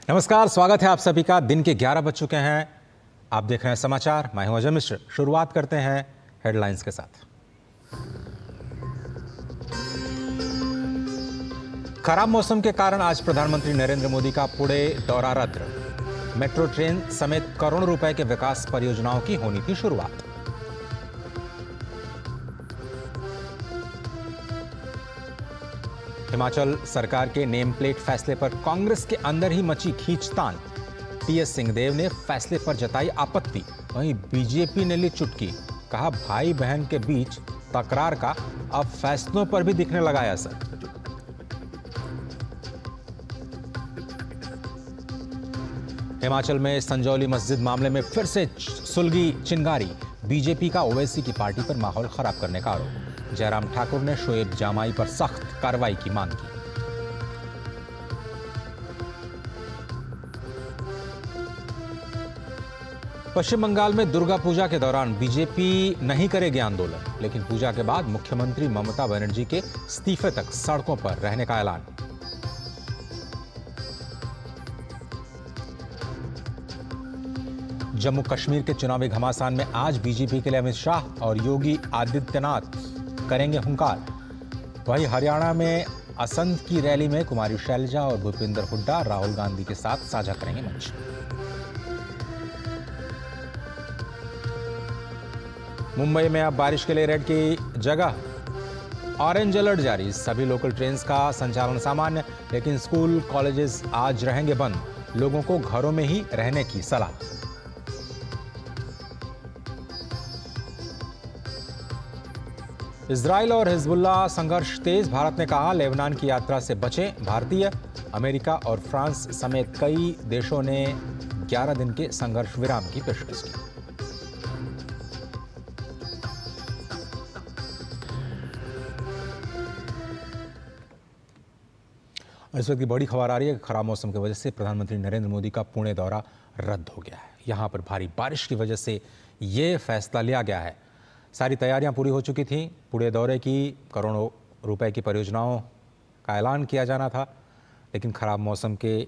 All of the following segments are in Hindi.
नमस्कार, स्वागत है आप सभी का। दिन के 11 बज चुके हैं। आप देख रहे हैं समाचार। मैं हूं अजय मिश्र। शुरुआत करते हैं हेडलाइंस के साथ। खराब मौसम के कारण आज प्रधानमंत्री नरेंद्र मोदी का पुणे दौरा रद्द। मेट्रो ट्रेन समेत करोड़ों रुपए के विकास परियोजनाओं की होनी थी शुरुआत। हिमाचल सरकार के नेम प्लेट फैसले पर कांग्रेस के अंदर ही मची खींचतान। टीएस सिंहदेव ने फैसले पर जताई आपत्ति। वहीं बीजेपी ने ली चुटकी। कहा, भाई बहन के बीच तकरार का अब फैसलों पर भी दिखने लगा है असर। हिमाचल में संजौली मस्जिद मामले में फिर से सुलगी चिंगारी। बीजेपी का ओवैसी की पार्टी पर माहौल खराब करने का आरोप। जयराम ठाकुर ने शोएब जामाई पर सख्त कार्रवाई की मांग की। पश्चिम बंगाल में दुर्गा पूजा के दौरान बीजेपी नहीं करेगी आंदोलन, लेकिन पूजा के बाद मुख्यमंत्री ममता बनर्जी के इस्तीफे तक सड़कों पर रहने का ऐलान। जम्मू कश्मीर के चुनावी घमासान में आज बीजेपी के लिए अमित शाह और योगी आदित्यनाथ करेंगे हुंकार। वहीं हरियाणा में असंध की रैली में कुमारी शैलजा और भूपिंदर हुड्डा राहुल गांधी के साथ साझा करेंगे मंच। मुंबई में अब बारिश के लिए रेड की जगह ऑरेंज अलर्ट जारी। सभी लोकल ट्रेन का संचालन सामान्य, लेकिन स्कूल कॉलेजेस आज रहेंगे बंद। लोगों को घरों में ही रहने की सलाह। इजराइल और हिजबुल्लाह संघर्ष तेज। भारत ने कहा, लेबनान की यात्रा से बचें भारतीय। अमेरिका और फ्रांस समेत कई देशों ने 11 दिन के संघर्ष विराम की पेशकश की। इस वक्त की बड़ी खबर आ रही है कि खराब मौसम की वजह से प्रधानमंत्री नरेंद्र मोदी का पुणे दौरा रद्द हो गया है। यहां पर भारी बारिश की वजह से यह फैसला लिया गया है। सारी तैयारियां पूरी हो चुकी थीं। पुणे दौरे की करोड़ों रुपए की परियोजनाओं का ऐलान किया जाना था, लेकिन खराब मौसम के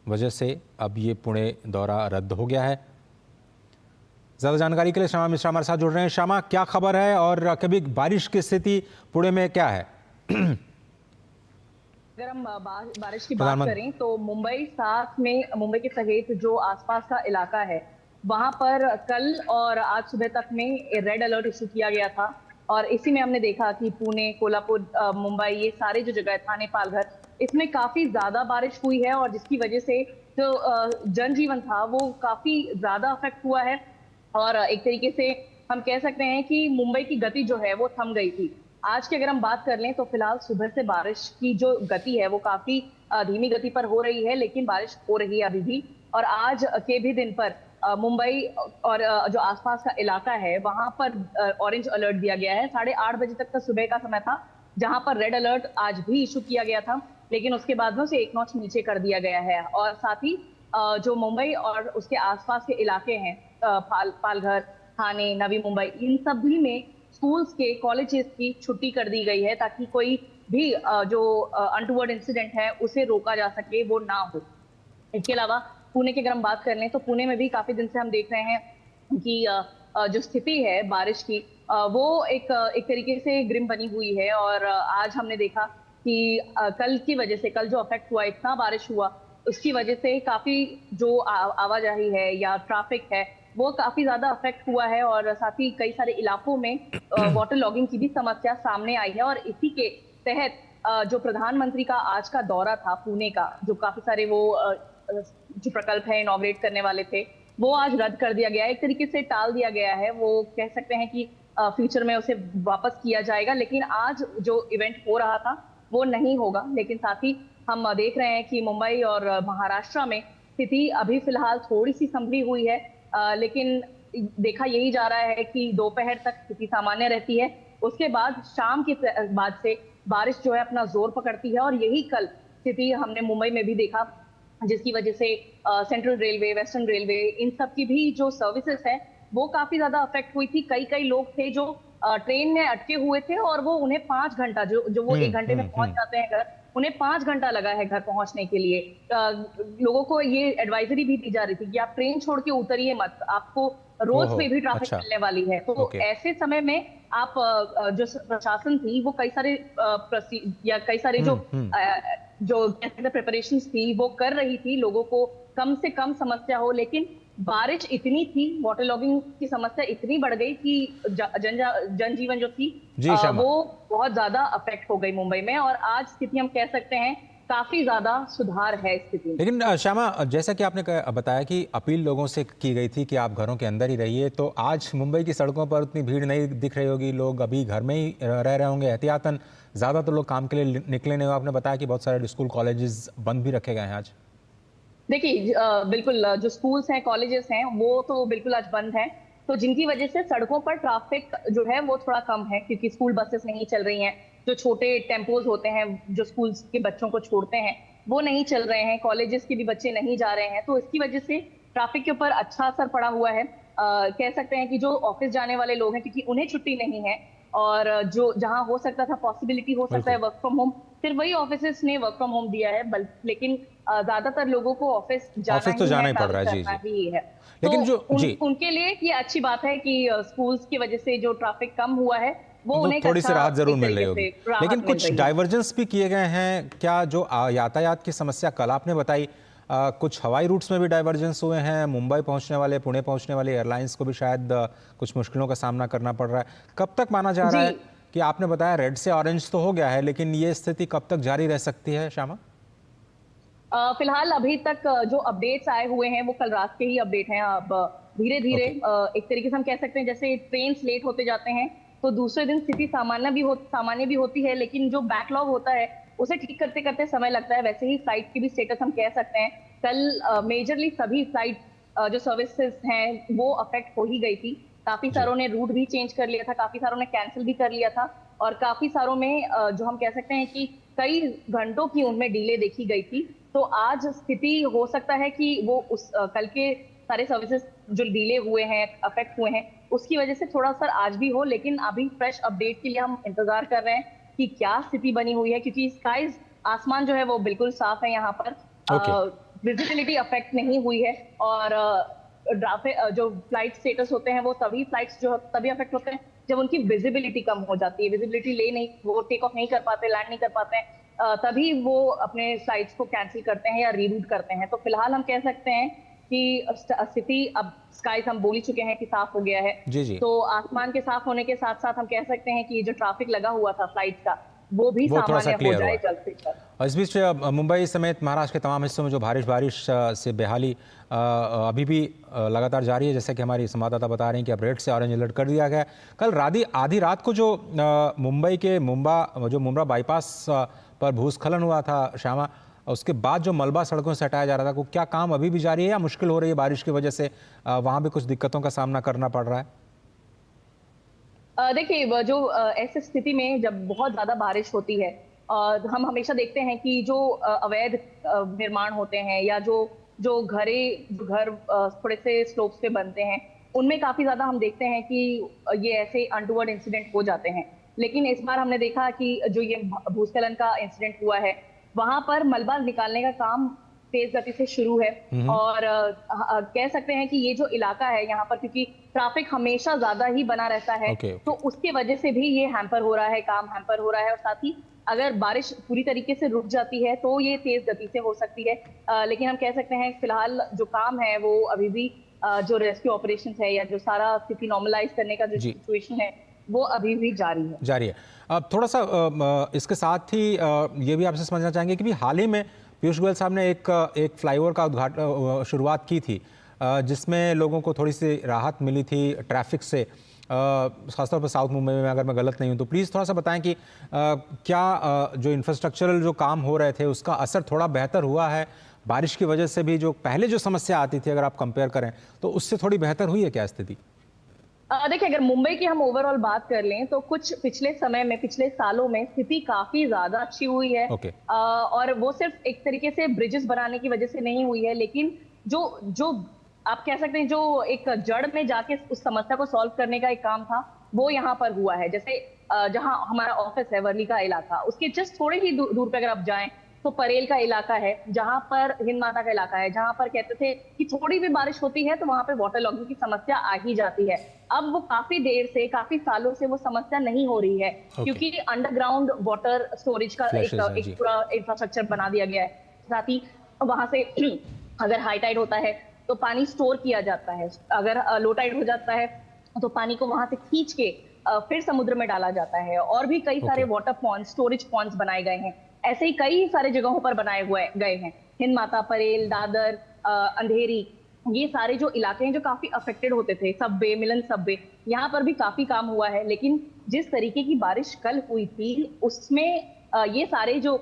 वजह से अब ये पुणे दौरा रद्द हो गया है। ज़्यादा जानकारी के लिए श्यामा मिश्रा हमारे साथ जुड़ रहे हैं। श्यामा, क्या खबर है और कभी बारिश की स्थिति पुणे में क्या है? अगर हम बारिश की बात करें तो मुंबई साथ में मुंबई के सहित जो आसपास का इलाका है वहां पर कल और आज सुबह तक में रेड अलर्ट इशू किया गया था। और इसी में हमने देखा कि पुणे, कोल्हापुर, मुंबई, ये सारे जो जगह, थाने, पालघर, इसमें काफी ज्यादा बारिश हुई है और जिसकी वजह से जो जनजीवन था वो काफी ज्यादा अफेक्ट हुआ है। और एक तरीके से हम कह सकते हैं कि मुंबई की गति जो है वो थम गई थी। आज की अगर हम बात कर लें तो फिलहाल सुबह से बारिश की जो गति है वो काफी धीमी गति पर हो रही है, लेकिन बारिश हो रही है अभी भी। और आज के भी दिन पर मुंबई और जो आसपास का इलाका है वहां पर ऑरेंज अलर्ट दिया गया है। 8:30 बजे तक का सुबह का समय था, जहां पर रेड अलर्ट आज भी इशू किया गया था, लेकिन उसके बाद में उसे एक नॉच नीचे कर दिया गया है। और साथ ही जो मुंबई और उसके आसपास के इलाके हैं, पालघर, थाने, नवी मुंबई, इन सभी में स्कूल्स के, कॉलेजेस की छुट्टी कर दी गई है ताकि कोई भी जो अनटूवर्ड इंसिडेंट है उसे रोका जा सके, वो ना हो। इसके अलावा पुणे की अगर हम बात कर लें तो पुणे में भी काफी दिन से हम देख रहे हैं कि जो स्थिति है बारिश की वो एक तरीके से ग्रिम बनी हुई है। और आज हमने देखा कि कल की वजह से, कल जो अफेक्ट हुआ, इतना बारिश हुआ, उसकी वजह से काफी जो आवाजाही है या ट्रैफिक है वो काफी ज्यादा अफेक्ट हुआ है। और साथ ही कई सारे इलाकों में वाटर लॉगिंग की भी समस्या सामने आई है। और इसी के तहत जो प्रधानमंत्री का आज का दौरा था पुणे का, जो काफी सारे वो जो प्रकल्प है इनॉग्रेट करने वाले थे, वो आज रद्द कर दिया गया है, एक तरीके से टाल दिया गया है। वो कह सकते हैं कि फ्यूचर में उसे वापस किया जाएगा, लेकिन आज जो इवेंट हो रहा था वो नहीं होगा। लेकिन साथ ही हम देख रहे हैं कि मुंबई और महाराष्ट्र में स्थिति अभी फिलहाल थोड़ी सी संभली हुई है, लेकिन देखा यही जा रहा है कि दोपहर तक स्थिति सामान्य रहती है। उसके बाद शाम के बाद से बारिश जो है अपना जोर पकड़ती है। और यही कल स्थिति हमने मुंबई में भी देखा, जिसकी वजह से सेंट्रल रेलवे, वेस्टर्न रेलवे, इन सब की भी जो सर्विसेज है वो काफी ज्यादा अफेक्ट हुई थी। कई लोग थे जो ट्रेन में अटके हुए थे और वो उन्हें 5 घंटा जो वो 1 घंटे में पहुंच जाते हैं घर, उन्हें 5 घंटा लगा है घर पहुंचने के लिए। लोगों को ये एडवाइजरी भी दी जा रही थी कि आप ट्रेन छोड़ के उतरिए मत, आपको रोड ओहो, पे भी ट्रैफिक अच्छा, मिलने वाली है। तो ओके, ऐसे समय में आप जो प्रशासन थी वो कई सारे या कई सारे हुँ, हुँ, जो प्रिपरेशंस थी वो कर रही थी, लोगों को कम से कम समस्या हो। लेकिन बारिश इतनी थी, वाटर लॉगिंग की समस्या इतनी बढ़ गई कि जनजीवन जो थी जी, श्यामा। वो बहुत ज्यादा अफेक्ट हो गई मुंबई में। और आज स्थिति हम कह सकते हैं काफी ज्यादा सुधार है स्थिति में। लेकिन श्यामा, जैसा कि आपने बताया कि अपील लोगों से की गई थी कि आप घरों के अंदर ही रहिए, तो आज मुंबई की सड़कों पर उतनी भीड़ नहीं दिख रही होगी, लोग अभी घर में ही रह रहे होंगे एहतियातन, ज़्यादा तो लोग काम के लिए निकले नहीं हो। आपने बताया कि बहुत सारे स्कूल कॉलेजेस बंद भी रखे गए हैं आज। देखिए बिल्कुल जो स्कूल्स हैं, कॉलेजेस हैं, वो तो बिल्कुल आज बंद हैं। तो जिनकी वजह से सड़कों पर ट्रैफिक जो है वो थोड़ा कम है, क्योंकि स्कूल बसेस नहीं चल रही हैं। जो छोटे टेम्पोज होते हैं जो स्कूल्स के बच्चों को छोड़ते हैं, वो नहीं चल रहे हैं। कॉलेजेस के भी बच्चे नहीं जा रहे हैं, तो इसकी वजह से ट्रैफिक के ऊपर अच्छा असर पड़ा हुआ है। कह सकते हैं कि जो ऑफिस जाने वाले लोग हैं, क्योंकि उन्हें छुट्टी नहीं है, और जो जहां हो सकता था, पॉसिबिलिटी हो सकता है बिल्कुल। वर्क फ्रॉम होम, फिर वही ऑफिस ने वर्क फ्रॉम होम दिया है। लेकिन ज्यादातर लोगों को ऑफिस जाना ऑफिस तो ही है, जाना ही पड़ ट्रैवल रहा है, जी, करना जी। ही है। तो लेकिन जो जी, उनके लिए ये अच्छी बात है कि स्कूल्स की वजह से जो ट्रैफिक कम हुआ है, वो वो उन्हें एक थोड़ी सी अच्छा, राहत ज़रूर एक मिल रही तरीके होगी। से राहत लेकिन मिल कुछ रही है। डाइवर्जेंस भी किए गए हैं क्या? जो यातायात की समस्या कल आपने बताई, कुछ हवाई रूट्स में भी डाइवर्जेंस हुए हैं, मुंबई पहुंचने वाले, पुणे पहुंचने वाले एयरलाइंस को भी शायद कुछ मुश्किलों का सामना करना पड़ रहा है। कब तक माना जा रहा जी, है कि आपने बताया रेड से ऑरेंज तो हो गया है, लेकिन ये स्थिति कब तक जारी रह सकती है, श्यामा? फिलहाल अभी तक जो अपडेट्स आए हुए हैं वो कल रात के ही अपडेट हैं। अब धीरे धीरे ओके, एक तरीके से हम कह सकते हैं, जैसे ट्रेन लेट होते जाते हैं तो दूसरे दिन स्थिति सामान्य भी होती है, लेकिन जो बैकलॉग होता है उसे ठीक करते करते समय लगता है। वैसे ही फ्लाइट की भी स्टेटस हम कह सकते हैं, कल मेजरली सभी फ्लाइट जो सर्विसेज हैं वो अफेक्ट हो ही गई थी। काफी जी, सारों ने रूट भी चेंज कर लिया था, काफी सारों ने कैंसिल भी कर लिया था, और काफी सारों में जो हम कह सकते हैं कि कई घंटों की उनमें डिले देखी गई थी। तो आज स्थिति हो सकता है कि वो कल के सारे सर्विसेज जो डिले हुए हैं, अफेक्ट हुए हैं, उसकी वजह से थोड़ा असर आज भी हो। लेकिन अभी फ्रेश अपडेट के लिए हम इंतजार कर रहे हैं कि क्या स्थिति बनी हुई है, क्योंकि स्काईज, आसमान जो है वो बिल्कुल साफ है यहाँ पर, ओके। विजिबिलिटी अफेक्ट नहीं हुई है। और जो फ्लाइट स्टेटस होते हैं वो तभी फ्लाइट्स जो तभी अफेक्ट होते हैं जब उनकी विजिबिलिटी कम हो जाती है, विजिबिलिटी वो टेक ऑफ नहीं कर पाते, लैंड नहीं कर पाते हैं, तभी वो अपने फ्लाइट्स को कैंसिल करते हैं या रीरूट करते हैं। तो फिलहाल हम कह सकते हैं कि स्थिति अब स्काईज हम बोल ही चुके हैं कि साफ हो गया है। जी, जी। तो आसमान के साफ होने के साथ साथ हम कह सकते हैं कि जो ट्रैफिक लगा हुआ था फ्लाइट का, वो भी वो थोड़ा-सा सामान्य हो क्लियर हुआ जाए है। जल्द से जल्द। और इस बीच मुंबई समेत महाराष्ट्र के तमाम हिस्सों में जो बारिश से बेहाली अभी भी लगातार जारी है। जैसे कि हमारी संवाददाता बता रही हैं कि अब रेड से ऑरेंज अलर्ट कर दिया गया है। कल आधी रात को जो मुंबई के मुंब्रा बाईपास पर भूस्खलन हुआ था, श्यामा, उसके बाद जो मलबा सड़कों से हटाया जा रहा था, वो क्या काम अभी भी जारी है या मुश्किल हो रही है बारिश की वजह से? वहाँ भी कुछ दिक्कतों का सामना करना पड़ रहा है? देखिए ऐसी स्थिति में जब बहुत ज्यादा बारिश होती है, हम हमेशा देखते हैं कि जो अवैध निर्माण होते हैं, या जो घर थोड़े से स्लोप्स पे बनते हैं, उनमें काफी ज्यादा हम देखते हैं कि ये ऐसे अनटूवर्ड इंसिडेंट हो जाते हैं। लेकिन इस बार हमने देखा कि जो ये भूस्खलन का इंसिडेंट हुआ है, वहां पर मलबा निकालने का काम तेज गति से शुरू है। और कह सकते हैं कि ये जो इलाका है यहाँ पर, क्योंकि ट्रैफिक हमेशा ज्यादा ही बना रहता है, ओके, तो ओके। उसके वजह से भी ये हैम्पर हो रहा है, काम हैम्पर हो रहा है। और साथ ही अगर बारिश पूरी तरीके से रुक जाती है तो ये तेज गति से हो सकती है। लेकिन हम कह सकते हैं फिलहाल जो काम है वो अभी भी जो रेस्क्यू ऑपरेशन है, या जो सारा स्थिति नॉर्मलाइज करने का जो जी। सिचुएशन है, वो अभी भी जारी है। जारी है। अब थोड़ा-सा इसके साथ ही ये भी आपसे समझना चाहेंगे कि भी हाल ही में पीयूष गोयल साहब ने एक फ्लाईओवर का शुरुआत की थी, जिसमें लोगों को थोड़ी-सी राहत मिली थी ट्रैफिक से, खासतौर पर साउथ मुंबई में, अगर मैं गलत नहीं हूँ तो प्लीज़ थोड़ा-सा बताएं कि क्या जो इंफ्रास्ट्रक्चरल जो काम हो रहे थे उसका असर थोड़ा बेहतर हुआ है? बारिश की वजह से भी जो पहले जो समस्या आती थी, अगर आप कंपेयर करें, तो उससे थोड़ी बेहतर हुई है क्या स्थिति? देखिए, अगर मुंबई की हम ओवरऑल बात कर लें तो कुछ पिछले सालों में स्थिति काफी ज्यादा अच्छी हुई है। ओके। और वो सिर्फ एक तरीके से ब्रिजेस बनाने की वजह से नहीं हुई है, लेकिन जो जो आप कह सकते हैं जो एक जड़ में जाके उस समस्या को सॉल्व करने का एक काम था, वो यहाँ पर हुआ है। जैसे जहाँ हमारा ऑफिस है वर्ली का इलाका, उसके जस्ट थोड़े ही दूर पे अगर आप जाएं तो परेल का इलाका है, जहां पर हिंद माता का इलाका है, जहां पर कहते थे कि थोड़ी भी बारिश होती है तो वहां पे वाटर लॉगिंग की समस्या आ ही जाती है। अब वो काफी देर से, काफी सालों से वो समस्या नहीं हो रही है, क्योंकि अंडरग्राउंड वाटर स्टोरेज का एक पूरा इंफ्रास्ट्रक्चर बना दिया गया है। साथ ही वहां से अगर हाई टाइड होता है तो पानी स्टोर किया जाता है, अगर लो टाइड हो जाता है तो पानी को वहां से खींच के फिर समुद्र में डाला जाता है। और भी कई सारे वाटर पॉन्ड्स, स्टोरेज पॉन्ड्स बनाए गए हैं। ऐसे ही कई सारे जगहों पर बनाए हुए गए हैं, हिंद माता, परेल, दादर, अंधेरी, ये सारे जो इलाके हैं जो काफी अफेक्टेड होते थे, सबवे, मिलन सबवे, यहाँ पर भी काफी काम हुआ है। लेकिन जिस तरीके की बारिश कल हुई थी उसमें ये सारे जो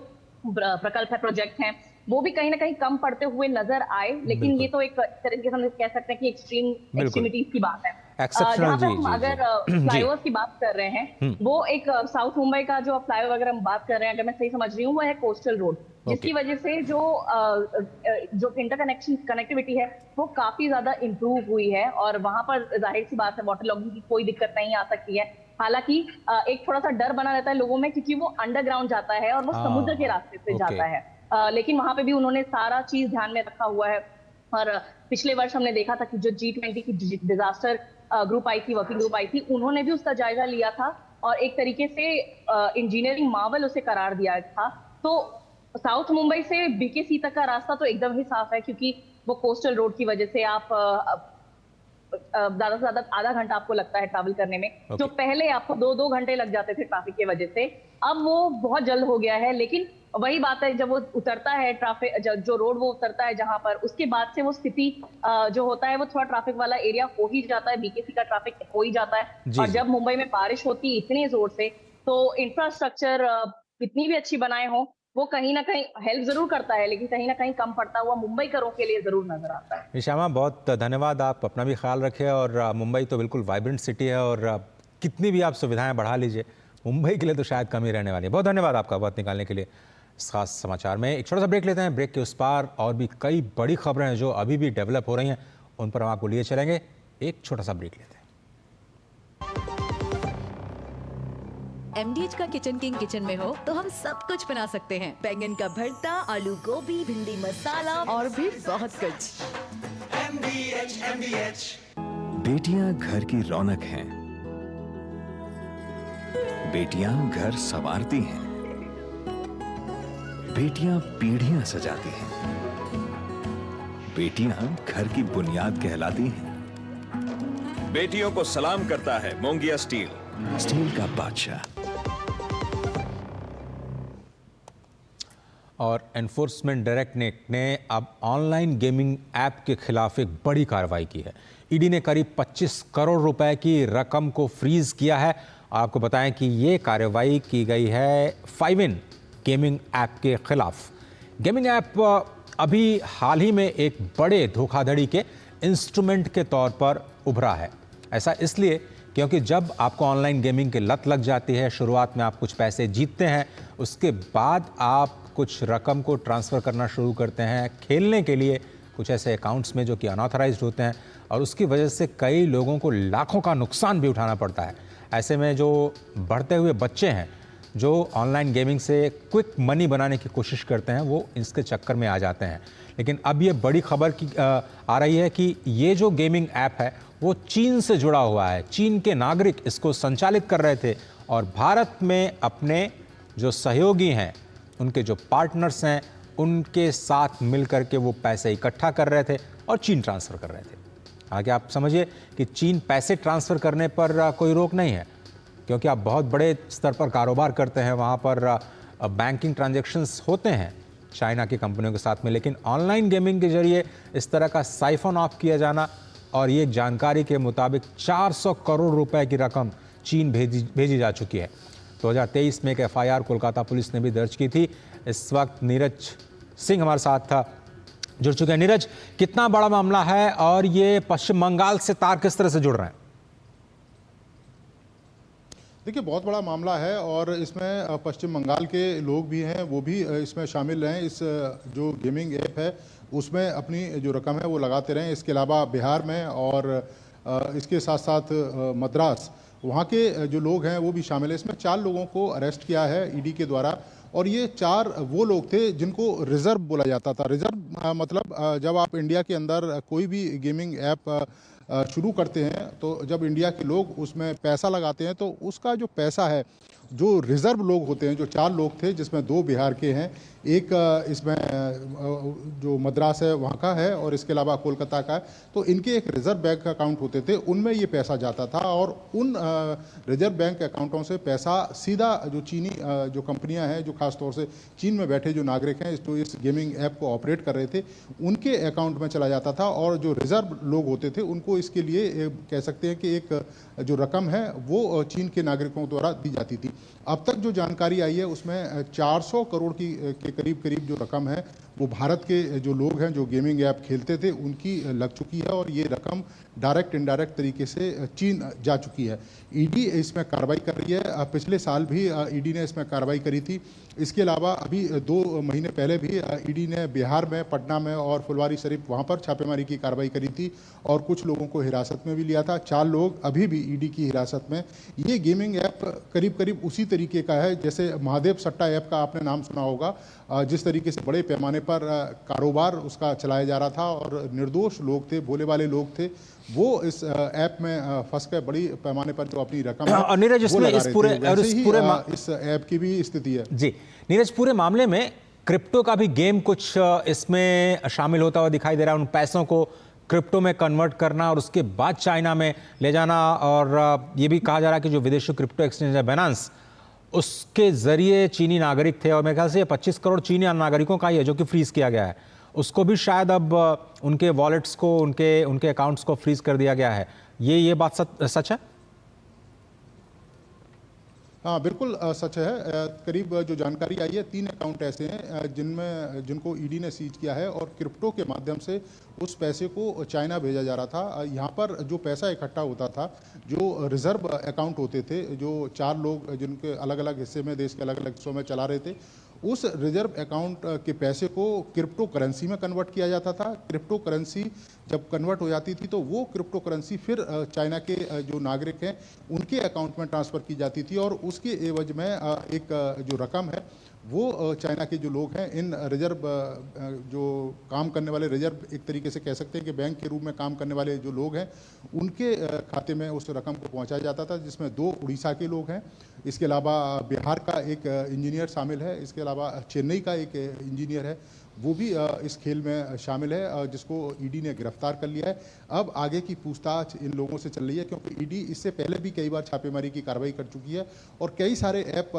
प्रकल्प है, प्रोजेक्ट हैं, वो भी कहीं ना कहीं कम पड़ते हुए नजर आए। लेकिन ये तो एक तरीके से हम कह सकते हैं कि एक्सट्रीमिटी की बात है। जहाँ पे हम अगर फ्लाईओवर्स की बात कर रहे हैं, वो एक साउथ मुंबई का जो फ्लाईओवर अगर हम बात कर रहे हैं, अगर मैं सही समझ रही हूँ, वो है कोस्टल रोड, जिसकी वजह से जो कनेक्टिविटी है वो काफी ज्यादा इंप्रूव हुई है। और वहां पर जाहिर सी बात है वाटर लॉगिंग की कोई दिक्कत नहीं आ सकती है। हालांकि एक थोड़ा सा डर बना रहता है लोगों में, क्योंकि वो अंडरग्राउंड जाता है और वो समुद्र के रास्ते से जाता है। लेकिन वहां पे भी उन्होंने सारा चीज ध्यान में रखा हुआ है। और पिछले वर्ष हमने देखा था कि जो G20 की डिजास्टर ग्रुप आई थी, वर्किंग ग्रुप आई थी, उन्होंने भी उसका जायजा लिया था और एक तरीके से इंजीनियरिंग मार्वल उसे करार दिया था। तो साउथ मुंबई से BKC तक का रास्ता तो एकदम ही साफ है, क्योंकि वो कोस्टल रोड की वजह से आप ज्यादा से ज्यादा आधा घंटा आपको लगता है ट्रैवल करने में। जो पहले आपको 2-2 घंटे लग जाते थे ट्रैफिक की वजह से, अब वो बहुत जल्द हो गया है। लेकिन वही बात है, जब वो उतरता है ट्रैफिक, जो रोड वो उतरता है जहां पर, उसके बाद से वो स्थिति जो होता है वो थोड़ा ट्रैफिक वाला एरिया हो ही जाता है, BKC का ट्रैफिक हो ही जाता है। और जब मुंबई में बारिश होती है इतने जोर से, तो इंफ्रास्ट्रक्चर कितनी भी अच्छी बनाए हो, वो कहीं ना कहीं हेल्प जरूर करता है, लेकिन कहीं ना कहीं कम पड़ता हुआ मुंबईकरों के लिए जरूर नजर आता है। निशामा, बहुत धन्यवाद। आप अपना भी ख्याल रखें। और मुंबई तो बिल्कुल वाइब्रेंट सिटी है, और कितनी भी आप सुविधाएं बढ़ा लीजिए, मुंबई के लिए तो शायद कमी रहने वाली है। बहुत धन्यवाद आपका वक्त निकालने के लिए इस खास समाचार में। एक छोटा सा ब्रेक लेते हैं। ब्रेक के उस पार और भी कई बड़ी खबरें हैं जो अभी भी डेवलप हो रही हैं, उन पर हम आपको लिए चलेंगे। एक छोटा सा ब्रेक लेते हैं। MDH का किचन किंग किचन में हो तो हम सब कुछ बना सकते हैं। बैंगन का भरता, आलू गोभी, भिंडी मसाला और भी बहुत कुछ। MDH। बेटियां घर की रौनक हैं। बेटियां घर संवारती हैं। बेटियां पीढ़ियां सजाती हैं। बेटियां घर की बुनियाद कहलाती हैं। बेटियों को सलाम करता है मोंगिया स्टील, स्टील का बादशाह। और एनफोर्समेंट डायरेक्टरेट ने अब ऑनलाइन गेमिंग ऐप के खिलाफ एक बड़ी कार्रवाई की है। ईडी ने करीब 25 करोड़ रुपए की रकम को फ्रीज किया है। आपको बताएं कि ये कार्रवाई की गई है 5in गेमिंग ऐप के खिलाफ। गेमिंग ऐप अभी हाल ही में एक बड़े धोखाधड़ी के इंस्ट्रूमेंट के तौर पर उभरा है। ऐसा इसलिए क्योंकि जब आपको ऑनलाइन गेमिंग की लत लग जाती है, शुरुआत में आप कुछ पैसे जीतते हैं, उसके बाद आप कुछ रकम को ट्रांसफ़र करना शुरू करते हैं खेलने के लिए कुछ ऐसे अकाउंट्स में जो कि अनऑथराइज्ड होते हैं, और उसकी वजह से कई लोगों को लाखों का नुकसान भी उठाना पड़ता है। ऐसे में जो बढ़ते हुए बच्चे हैं जो ऑनलाइन गेमिंग से क्विक मनी बनाने की कोशिश करते हैं, वो इसके चक्कर में आ जाते हैं। लेकिन अब ये बड़ी खबर आ रही है कि ये जो गेमिंग ऐप है वो चीन से जुड़ा हुआ है। चीन के नागरिक इसको संचालित कर रहे थे और भारत में अपने जो सहयोगी हैं, उनके जो पार्टनर्स हैं, उनके साथ मिलकर के वो पैसे इकट्ठा कर रहे थे और चीन ट्रांसफ़र कर रहे थे। आगे आप समझिए कि चीन पैसे ट्रांसफ़र करने पर कोई रोक नहीं है, क्योंकि आप बहुत बड़े स्तर पर कारोबार करते हैं, वहाँ पर बैंकिंग ट्रांजैक्शंस होते हैं चाइना की कंपनियों के साथ में। लेकिन ऑनलाइन गेमिंग के जरिए इस तरह का साइफन ऑफ किया जाना, और ये जानकारी के मुताबिक 400 करोड़ रुपए की रकम चीन भेजी जा चुकी है। 2023 में एक FIR कोलकाता पुलिस ने भी दर्ज की थी। इस वक्त नीरज सिंह हमारे साथ जुड़ चुके हैं। नीरज, कितना बड़ा मामला है और ये पश्चिम बंगाल से तार किस तरह से जुड़ रहे हैं? देखिए, बहुत बड़ा मामला है और इसमें पश्चिम बंगाल के लोग भी हैं, वो भी इसमें शामिल हैं। इस जो गेमिंग ऐप है उसमें अपनी जो रकम है वो लगाते रहें। इसके अलावा बिहार में और इसके साथ साथ मद्रास वहाँ के जो लोग हैं वो भी शामिल है। इसमें 4 लोगों को अरेस्ट किया है ईडी के द्वारा, और ये 4 वो लोग थे जिनको रिजर्व बोला जाता था। रिजर्व मतलब जब आप इंडिया के अंदर कोई भी गेमिंग ऐप शुरू करते हैं तो जब इंडिया के लोग उसमें पैसा लगाते हैं तो उसका जो पैसा है, जो रिजर्व लोग होते हैं, जो 4 लोग थे जिसमें 2 बिहार के हैं, एक इसमें जो मद्रास है वहाँ का है और इसके अलावा कोलकाता का है, तो इनके एक रिजर्व बैंक अकाउंट होते थे, उनमें ये पैसा जाता था और उन रिजर्व बैंक अकाउंटों से पैसा सीधा जो चीनी जो कंपनियां हैं, जो खासतौर से चीन में बैठे जो नागरिक हैं जो इस गेमिंग ऐप को ऑपरेट कर रहे थे, उनके अकाउंट में चला जाता था। और जो रिजर्व लोग होते थे उनको इसके लिए कह सकते हैं कि एक जो रकम है वो चीन के नागरिकों द्वारा दी जाती थी। अब तक जो जानकारी आई है उसमें 400 करोड़ के करीब जो रकम है वो भारत के जो लोग हैं जो गेमिंग ऐप खेलते थे उनकी लग चुकी है, और ये रकम डायरेक्ट इनडायरेक्ट तरीके से चीन जा चुकी है। ईडी इसमें कार्रवाई कर रही है। पिछले साल भी ईडी ने इसमें कार्रवाई करी थी। इसके अलावा अभी 2 महीने पहले भी ईडी ने बिहार में, पटना में और फुलवारी शरीफ वहाँ पर छापेमारी की कार्रवाई करी थी और कुछ लोगों को हिरासत में भी लिया था। 4 लोग अभी भी ईडी की हिरासत में। ये गेमिंग ऐप करीब उसी तरीके का है जैसे महादेव सट्टा ऐप का आपने नाम सुना होगा, जिस तरीके से बड़े पैमाने पर कारोबार उसका चलाया जा रहा था और निर्दोष लोग थे, भोले वाले लोग थे, वो इस ऐप में फंस कर बड़ी पैमाने पर जो अपनी रकम और नीरज इसमें इस पूरे इस ऐप की भी स्थिति है। जी नीरज, पूरे मामले में क्रिप्टो का भी गेम कुछ इसमें शामिल होता हुआ दिखाई दे रहा है। उन पैसों को क्रिप्टो में कन्वर्ट करना और उसके बाद चाइना में ले जाना, और ये भी कहा जा रहा है कि जो विदेशी क्रिप्टो एक्सचेंज है बैलेंस, उसके जरिए चीनी नागरिक थे और मेरे ख्याल से 25 करोड़ चीनी नागरिकों का ही है जो कि फ्रीज किया गया है, उसको भी शायद अब उनके वॉलेट्स को, उनके अकाउंट्स को फ्रीज कर दिया गया है। ये बात सच है? हाँ बिल्कुल सच है। करीब जो जानकारी आई है 3 अकाउंट ऐसे हैं जिनको ईडी ने सीज किया है और क्रिप्टो के माध्यम से उस पैसे को चाइना भेजा जा रहा था। यहाँ पर जो पैसा इकट्ठा होता था, जो रिजर्व अकाउंट होते थे, जो 4 लोग जिनके अलग अलग हिस्से में, देश के अलग अलग हिस्सों में चला रहे थे, उस रिजर्व अकाउंट के पैसे को क्रिप्टो करेंसी में कन्वर्ट किया जाता था। क्रिप्टो करेंसी जब कन्वर्ट हो जाती थी तो वो क्रिप्टो करेंसी फिर चाइना के जो नागरिक हैं उनके अकाउंट में ट्रांसफ़र की जाती थी और उसके एवज में एक जो रकम है वो चाइना के जो लोग हैं, इन रिजर्व जो काम करने वाले, रिजर्व एक तरीके से कह सकते हैं कि बैंक के रूप में काम करने वाले जो लोग हैं, उनके खाते में उस रकम को पहुंचाया जाता था, जिसमें 2 उड़ीसा के लोग हैं, इसके अलावा बिहार का एक इंजीनियर शामिल है, इसके अलावा चेन्नई का एक इंजीनियर है, वो भी इस खेल में शामिल है, जिसको ईडी ने गिरफ्तार कर लिया है। अब आगे की पूछताछ इन लोगों से चल रही है, क्योंकि ईडी इससे पहले भी कई बार छापेमारी की कार्रवाई कर चुकी है और कई सारे ऐप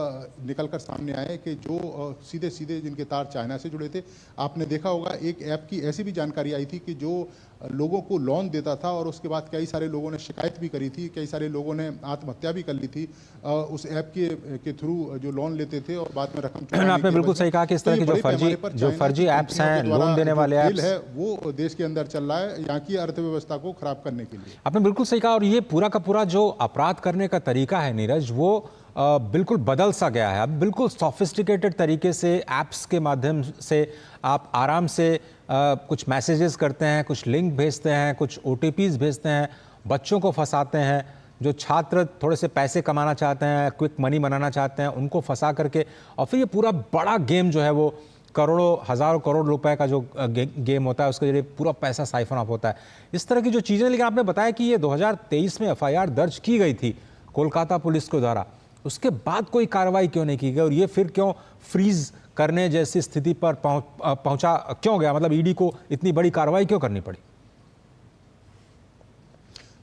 निकल कर सामने आए कि जो सीधे सीधे जिनके तार चाइना से जुड़े थे। आपने देखा होगा एक ऐप की ऐसी भी जानकारी आई थी कि जो लोगों को लोन देता था और उसके बाद कई सारे लोगों ने शिकायत भी करी थी, कई सारे लोगों ने आत्महत्या भी कर ली थी उस ऐप के थ्रू जो लोन लेते थे और बाद में रकम। आपने बिल्कुल सही कहा कि इस तरह के जो फर्जी ऐप्स हैं, लोन देने वाले ऐप्स है, वो देश के अंदर चल रहा है यहाँ की अर्थव्यवस्था को खराब करने के लिए। आपने बिल्कुल सही कहा, और ये पूरा का पूरा जो अपराध करने का तरीका है नीरज, वो बिल्कुल बदल सा गया है। अब बिल्कुल सोफिस्टिकेटेड तरीके से ऐप्स के माध्यम से आप आराम से कुछ मैसेजेस करते हैं, कुछ लिंक भेजते हैं, कुछ OTPs भेजते हैं, बच्चों को फंसाते हैं। जो छात्र थोड़े से पैसे कमाना चाहते हैं, क्विक मनी बनाना चाहते हैं, उनको फंसा करके, और फिर ये पूरा बड़ा गेम जो है वो करोड़ों, हज़ारों करोड़ रुपए का जो गेम होता है, उसके जरिए पूरा पैसा साइफन ऑफ होता है। इस तरह की जो चीज़ें, लेकिन आपने बताया कि ये 2023 में FIR दर्ज की गई थी कोलकाता पुलिस के द्वारा, उसके बाद कोई कार्रवाई क्यों नहीं की गई और ये फिर क्यों फ्रीज करने जैसी स्थिति पर पहुंचा क्यों गया? मतलब ईडी को इतनी बड़ी कार्रवाई क्यों करनी पड़ी?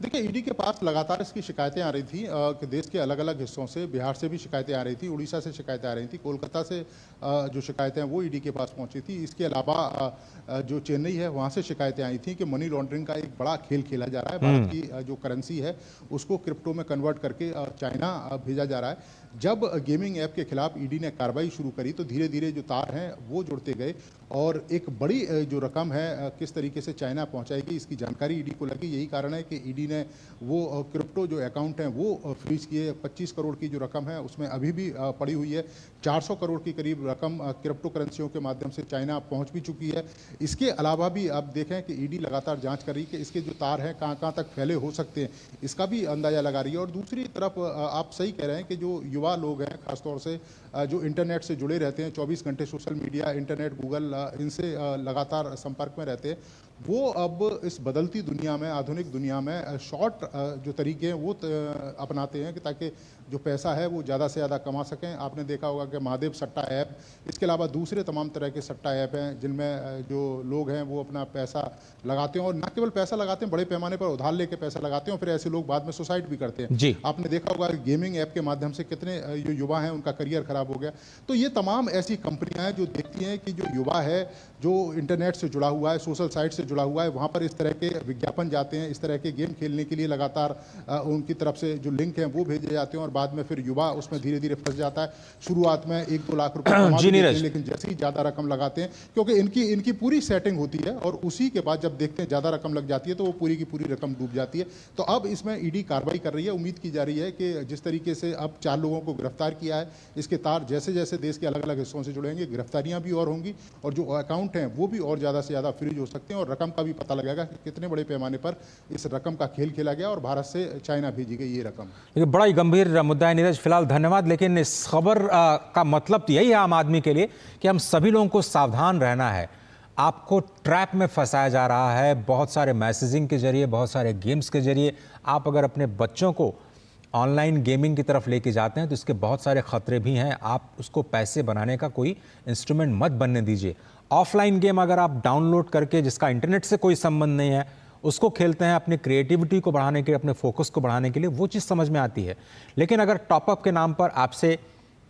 देखिए, ईडी के पास लगातार इसकी शिकायतें आ रही थी कि देश के अलग अलग हिस्सों से, बिहार से भी शिकायतें आ रही थी, उड़ीसा से शिकायतें आ रही थी, कोलकाता से जो शिकायतें हैं वो ईडी के पास पहुंची थी। इसके अलावा जो चेन्नई है वहाँ से शिकायतें आई थी कि मनी लॉन्ड्रिंग का एक बड़ा खेल खेला जा रहा है, भारत की जो करेंसी है उसको क्रिप्टो में कन्वर्ट करके चाइना भेजा जा रहा है। जब गेमिंग ऐप के खिलाफ ईडी ने कार्रवाई शुरू करी तो धीरे धीरे जो तार हैं वो जुड़ते गए और एक बड़ी जो रकम है किस तरीके से चाइना पहुंचाएगी इसकी जानकारी ईडी को लगी। यही कारण है कि ईडी ने वो क्रिप्टो जो अकाउंट हैं वो फ्रीज किए। 25 करोड़ की जो रकम है उसमें अभी भी पड़ी हुई है। 400 करोड़ की करीब रकम क्रिप्टो करेंसियों के माध्यम से चाइना पहुंच भी चुकी है। इसके अलावा भी आप देखें कि ईडी लगातार जांच कर रही है कि इसके जो तार हैं कहाँ कहाँ तक फैले हो सकते हैं, इसका भी अंदाजा लगा रही है। और दूसरी तरफ आप सही कह रहे हैं कि जो युवा लोग हैं खासतौर से जो इंटरनेट से जुड़े रहते हैं, 24 घंटे सोशल मीडिया, इंटरनेट, गूगल, इनसे लगातार संपर्क में रहते हैं, वो अब इस बदलती दुनिया में, आधुनिक दुनिया में शॉर्ट जो तरीके हैं वो अपनाते हैं कि ताकि जो पैसा है वो ज़्यादा से ज़्यादा कमा सकें। आपने देखा होगा कि महादेव सट्टा ऐप, इसके अलावा दूसरे तमाम तरह के सट्टा ऐप हैं जिनमें जो लोग हैं वो अपना पैसा लगाते हैं और न केवल पैसा लगाते हैं, बड़े पैमाने पर उधार लेके पैसा लगाते हैं और फिर ऐसे लोग बाद में सुसाइड भी करते हैं। जी। आपने देखा होगा गेमिंग ऐप के माध्यम से कितने जो युवा हैं उनका करियर खराब हो गया। तो ये तमाम ऐसी कंपनियां हैं जो देखती हैं कि जो युवा है जो इंटरनेट से जुड़ा हुआ है, सोशल साइट से जुड़ा हुआ है, वहाँ पर इस तरह के विज्ञापन जाते हैं, इस तरह के गेम खेलने के लिए लगातार उनकी तरफ से जो लिंक हैं वो भेजे जाते हैं और बाद में फिर युवा उसमें धीरे धीरे फंस जाता है। शुरुआत में 1-2 लाख रुपए कमा लेते हैं, लेकिन जैसे ही ज़्यादा रकम लगाते हैं, क्योंकि इनकी पूरी सेटिंग होती है और उसी के बाद जब देखते हैं ज़्यादा रकम लग जाती है तो वो पूरी की पूरी रकम डूब जाती है। तो अब इसमें ईडी कार्रवाई कर रही है। उम्मीद की जा रही है कि जिस तरीके से अब 4 लोगों को गिरफ्तार किया है, इसके तार जैसे जैसे देश के अलग अलग हिस्सों से जुड़ेंगे, गिरफ्तारियां भी और होंगी और जो अकाउंट हैं वो भी और ज़्यादा से ज़्यादा फ्रीज हो सकते हैं और रकम का भी पता लगेगा कि कितने बड़े पैमाने पर इस रकम का खेल खेला गया और भारत से चाइना भेजी गई ये रकम। ये बड़ा ही गंभीर मुद्दा है नीरज, फिलहाल धन्यवाद। लेकिन इस खबर का मतलब तो यही है आम आदमी के लिए कि हम सभी लोगों को सावधान रहना है। आपको ट्रैप में फंसाया जा रहा है बहुत सारे मैसेजिंग के जरिए, बहुत सारे गेम्स के जरिए। आप अगर अपने बच्चों को ऑनलाइन गेमिंग की तरफ लेके जाते हैं तो इसके बहुत सारे खतरे भी हैं। आप उसको पैसे बनाने का कोई इंस्ट्रूमेंट मत बनने दीजिए। ऑफलाइन गेम अगर आप डाउनलोड करके, जिसका इंटरनेट से कोई संबंध नहीं है, उसको खेलते हैं अपनी क्रिएटिविटी को बढ़ाने के लिए, अपने फोकस को बढ़ाने के लिए, वो चीज़ समझ में आती है। लेकिन अगर टॉपअप के नाम पर आपसे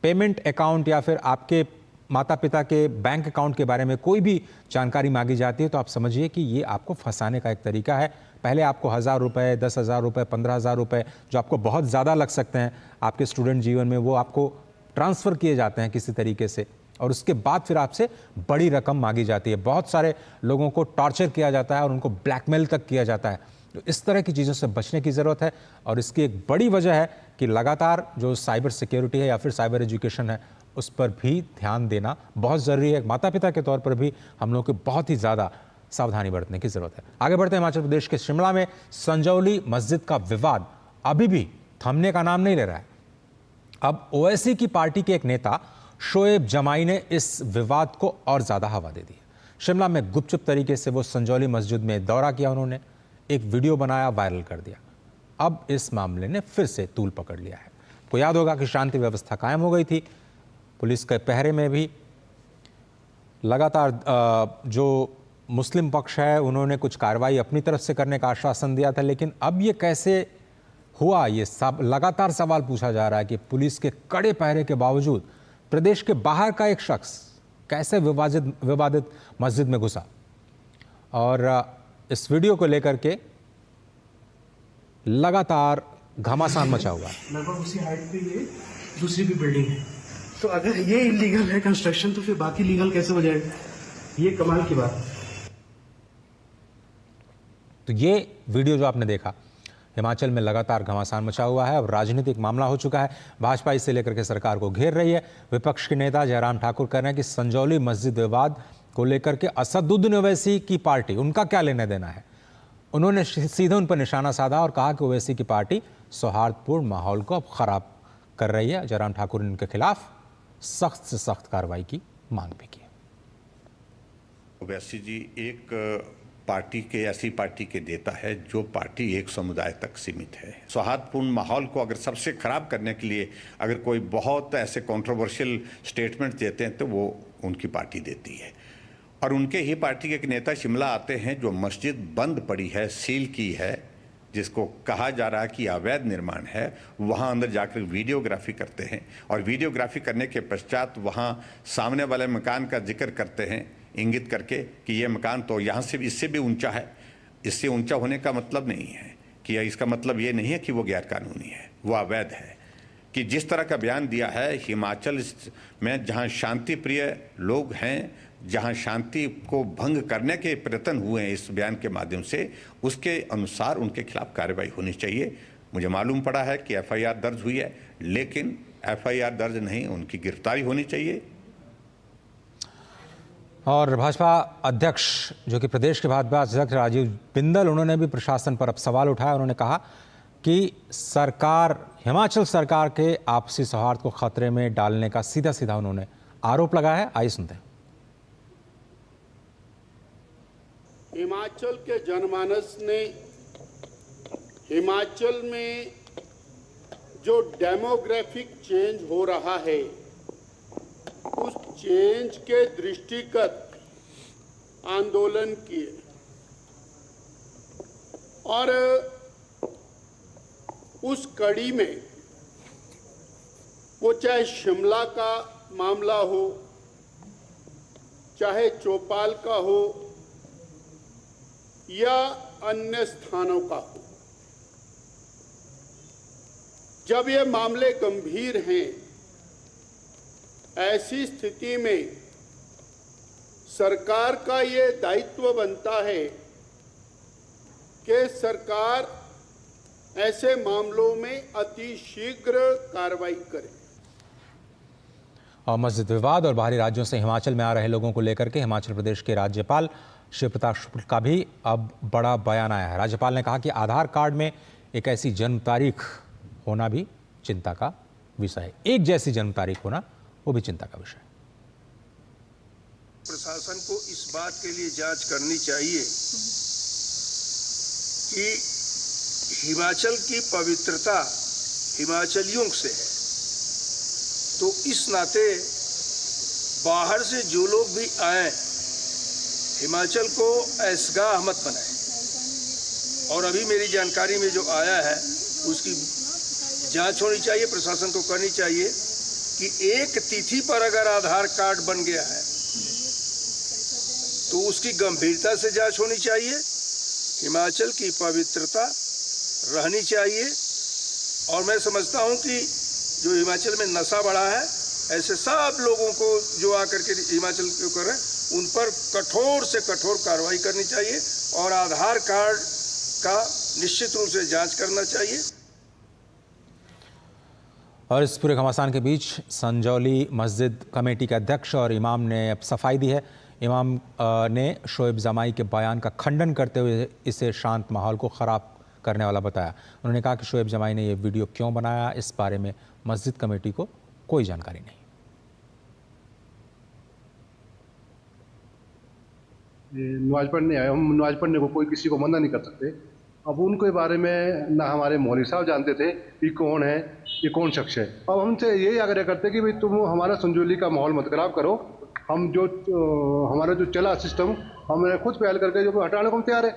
पेमेंट अकाउंट या फिर आपके माता पिता के बैंक अकाउंट के बारे में कोई भी जानकारी मांगी जाती है तो आप समझिए कि ये आपको फंसाने का एक तरीका है। पहले आपको 1000 रुपये, 10,000 रुपये, 15,000 रुपये, जो आपको बहुत ज़्यादा लग सकते हैं आपके स्टूडेंट जीवन में, वो आपको ट्रांसफ़र किए जाते हैं किसी तरीके से और उसके बाद फिर आपसे बड़ी रकम मांगी जाती है। बहुत सारे लोगों को टॉर्चर किया जाता है और उनको ब्लैकमेल तक किया जाता है। तो इस तरह की चीज़ों से बचने की ज़रूरत है और इसकी एक बड़ी वजह है कि लगातार जो साइबर सिक्योरिटी है या फिर साइबर एजुकेशन है उस पर भी ध्यान देना बहुत ज़रूरी है। माता पिता के तौर पर भी हम लोगों को बहुत ही ज़्यादा सावधानी बरतने की ज़रूरत है। आगे बढ़ते हैं। हिमाचल प्रदेश के शिमला में संजौली मस्जिद का विवाद अभी भी थमने का नाम नहीं ले रहा है। अब ओवैसी की पार्टी के एक नेता शोएब जमाई ने इस विवाद को और ज़्यादा हवा दे दी। शिमला में गुपचुप तरीके से वो संजौली मस्जिद में दौरा किया, उन्होंने एक वीडियो बनाया, वायरल कर दिया। अब इस मामले ने फिर से तूल पकड़ लिया है। आपको याद होगा कि शांति व्यवस्था कायम हो गई थी, पुलिस के पहरे में भी लगातार जो मुस्लिम पक्ष है उन्होंने कुछ कार्रवाई अपनी तरफ से करने का आश्वासन दिया था। लेकिन अब ये कैसे हुआ, ये सब लगातार सवाल पूछा जा रहा है कि पुलिस के कड़े पहरे के बावजूद प्रदेश के बाहर का एक शख्स कैसे विवादित मस्जिद में घुसा। और इस वीडियो को लेकर के लगातार घमासान मचा हुआ है। लगभग उसी हाइट पे ये दूसरी भी बिल्डिंग है, तो अगर ये इलीगल है कंस्ट्रक्शन तो फिर बाकी लीगल कैसे हो जाएगा? ये कमाल की बात। तो ये वीडियो जो आपने देखा, हिमाचल में लगातार घमासान मचा हुआ है। अब राजनीतिक मामला हो चुका है। भाजपा इसे लेकर के सरकार को घेर रही है। विपक्ष के नेता जयराम ठाकुर कह रहे हैं कि संजौली मस्जिद विवाद को लेकर के असदुद्दीन ओवैसी की पार्टी, उनका क्या लेना देना है। उन्होंने सीधे उन पर निशाना साधा और कहा कि ओवैसी की पार्टी सौहार्दपूर्ण माहौल को अब खराब कर रही है। जयराम ठाकुर ने उनके खिलाफ सख्त से सख्त कार्रवाई की मांग भी की। ओवैसी जी एक पार्टी के, ऐसी पार्टी के नेता है जो पार्टी एक समुदाय तक सीमित है। सौहार्दपूर्ण माहौल को अगर सबसे खराब करने के लिए अगर कोई बहुत ऐसे कंट्रोवर्शियल स्टेटमेंट देते हैं तो वो उनकी पार्टी देती है। और उनके ही पार्टी के एक नेता शिमला आते हैं जो मस्जिद बंद पड़ी है, सील की है, जिसको कहा जा रहा है कि अवैध निर्माण है, वहाँ अंदर जाकर वीडियोग्राफी करते हैं और वीडियोग्राफी करने के पश्चात वहाँ सामने वाले मकान का जिक्र करते हैं इंगित करके कि ये मकान तो यहाँ से इससे भी ऊंचा है। इससे ऊंचा होने का मतलब नहीं है कि इसका मतलब ये नहीं है कि वो गैर कानूनी है, वो अवैध है। कि जिस तरह का बयान दिया है, हिमाचल में जहां शांति प्रिय लोग हैं, जहां शांति को भंग करने के प्रयत्न हुए हैं इस बयान के माध्यम से, उसके अनुसार उनके खिलाफ कार्रवाई होनी चाहिए। मुझे मालूम पड़ा है कि एफआईआर दर्ज हुई है, लेकिन एफआईआर दर्ज नहीं, उनकी गिरफ्तारी होनी चाहिए। और भाजपा अध्यक्ष जो कि प्रदेश के भाजपा अध्यक्ष राजीव बिंदल, उन्होंने भी प्रशासन पर अब सवाल उठाया। उन्होंने कहा कि सरकार, हिमाचल सरकार के आपसी सौहार्द को खतरे में डालने का सीधा सीधा उन्होंने आरोप लगाया है। आइए सुनते हैं। हिमाचल के जनमानस ने हिमाचल में जो डेमोग्राफिक चेंज हो रहा है, उस चेंज के दृष्टिगत आंदोलन किए और उस कड़ी में वो चाहे शिमला का मामला हो, चाहे चौपाल का हो या अन्य स्थानों का हो, जब ये मामले गंभीर हैं, ऐसी स्थिति में सरकार का ये दायित्व बनता है कि सरकार ऐसे मामलों में अति शीघ्र कार्रवाई करे। और मस्जिद विवाद और बाहरी राज्यों से हिमाचल में आ रहे लोगों को लेकर के हिमाचल प्रदेश के राज्यपाल शिव प्रताप शुक्ल का भी अब बड़ा बयान आया है। राज्यपाल ने कहा कि आधार कार्ड में एक ऐसी जन्म तारीख होना भी चिंता का विषय है। एक जैसी जन्म तारीख होना वो भी चिंता का विषय है। प्रशासन को इस बात के लिए जांच करनी चाहिए कि हिमाचल की पवित्रता हिमाचलियों से है, तो इस नाते बाहर से जो लोग भी आए हिमाचल को ऐसगाह मत बनाए। और अभी मेरी जानकारी में जो आया है उसकी जांच होनी चाहिए, प्रशासन को करनी चाहिए कि एक तिथि पर अगर आधार कार्ड बन गया है तो उसकी गंभीरता से जांच होनी चाहिए, हिमाचल की पवित्रता रहनी चाहिए। और मैं समझता हूं कि जो हिमाचल में नशा बढ़ा है, ऐसे सब लोगों को जो आकर के हिमाचल को करें उन पर कठोर से कठोर कार्रवाई करनी चाहिए और आधार कार्ड का निश्चित रूप से जांच करना चाहिए। और इस पूरे घमासान के बीच संजौली मस्जिद कमेटी के अध्यक्ष और इमाम ने अब सफाई दी है। इमाम ने शोएब जमाई के बयान का खंडन करते हुए इसे शांत माहौल को ख़राब करने वाला बताया। उन्होंने कहा कि शोएब जमाई ने यह वीडियो क्यों बनाया, इस बारे में मस्जिद कमेटी को कोई जानकारी नहीं। नमाज पढ़ने आए, हम नमाज पढ़ने को कोई किसी को मना नहीं कर सकते। अब उनके बारे में ना हमारे मौलवी साहब जानते थे कि कौन है, ये कौन शख्स है। अब हमसे यही आग्रह करते कि भाई तुम हमारा संजौली का माहौल मत खराब करो। हम जो हमारा जो चला सिस्टम, हमने खुद पहल करके जो हटाने को हम तैयार है।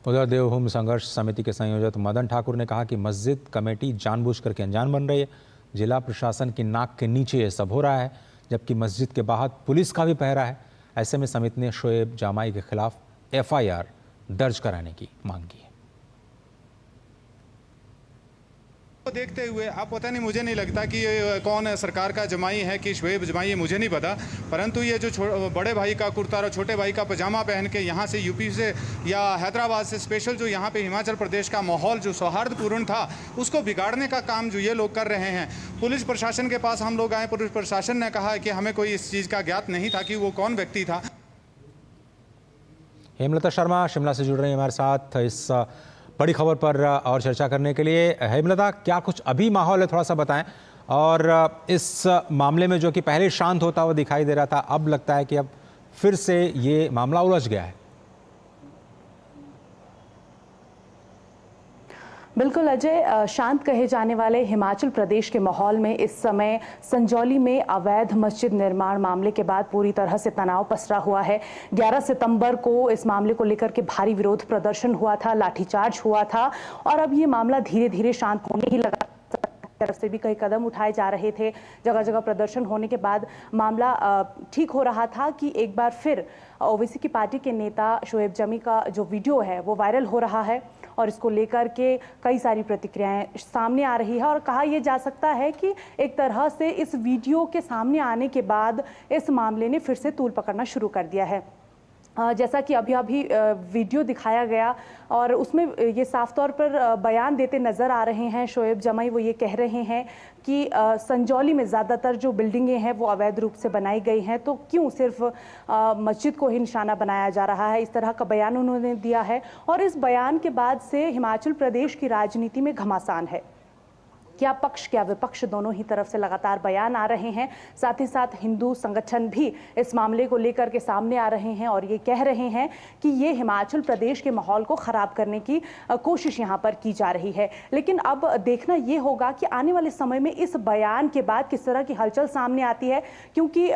उधर देवभूमि संघर्ष समिति के संयोजक मदन ठाकुर ने कहा कि मस्जिद कमेटी जानबूझकर के अनजान बन रही है। जिला प्रशासन की नाक के नीचे ये सब हो रहा है, जबकि मस्जिद के बाहर पुलिस का भी पहरा है। ऐसे में समिति ने शोएब जमाई के खिलाफ एफआईआर दर्ज कराने की मांग की है। देखते हुए अब पता नहीं, मुझे नहीं लगता कि ये कौन है, सरकार का जमाई है कि शोएब जमाई है, मुझे नहीं पता। परंतु ये जो बड़े भाई का कुर्ता और छोटे भाई का पजामा पहन के यहाँ से यूपी से या हैदराबाद से स्पेशल जो यहाँ पे हिमाचल प्रदेश का माहौल जो सौहार्दपूर्ण था उसको बिगाड़ने का काम जो ये लोग कर रहे हैं। पुलिस प्रशासन के पास हम लोग आए, पुलिस प्रशासन ने कहा कि हमें कोई इस चीज़ का ज्ञात नहीं था कि वो कौन व्यक्ति था। हेमलता शर्मा शिमला से जुड़ रही है हमारे साथ इस बड़ी खबर पर और चर्चा करने के लिए। हेमलता, क्या कुछ अभी माहौल है, थोड़ा सा बताएं। और इस मामले में जो कि पहले शांत होता हुआ दिखाई दे रहा था, अब लगता है कि अब फिर से ये मामला उलझ गया है। बिल्कुल अजय, शांत कहे जाने वाले हिमाचल प्रदेश के माहौल में इस समय संजौली में अवैध मस्जिद निर्माण मामले के बाद पूरी तरह से तनाव पसरा हुआ है। 11 सितंबर को इस मामले को लेकर के भारी विरोध प्रदर्शन हुआ था, लाठीचार्ज हुआ था और अब ये मामला धीरे धीरे शांत होने ही लगा। तरफ से भी कई कदम उठाए जा रहे थे। जगह जगह प्रदर्शन होने के बाद मामला ठीक हो रहा था कि एक बार फिर ओवैसी की पार्टी के नेता शोएब जमी का जो वीडियो है वो वायरल हो रहा है और इसको लेकर के कई सारी प्रतिक्रियाएं सामने आ रही है और कहा यह जा सकता है कि एक तरह से इस वीडियो के सामने आने के बाद इस मामले ने फिर से तूल पकड़ना शुरू कर दिया है। जैसा कि अभी वीडियो दिखाया गया और उसमें ये साफ तौर पर बयान देते नज़र आ रहे हैं शोएब जमाई। वो ये कह रहे हैं कि संजौली में ज़्यादातर जो बिल्डिंगें हैं वो अवैध रूप से बनाई गई हैं, तो क्यों सिर्फ मस्जिद को ही निशाना बनाया जा रहा है, इस तरह का बयान उन्होंने दिया है। और इस बयान के बाद से हिमाचल प्रदेश की राजनीति में घमासान है। क्या पक्ष क्या विपक्ष दोनों ही तरफ से लगातार बयान आ रहे हैं। साथ ही साथ हिंदू संगठन भी इस मामले को लेकर के सामने आ रहे हैं और ये कह रहे हैं कि ये हिमाचल प्रदेश के माहौल को ख़राब करने की कोशिश यहाँ पर की जा रही है। लेकिन अब देखना ये होगा कि आने वाले समय में इस बयान के बाद किस तरह की हलचल सामने आती है, क्योंकि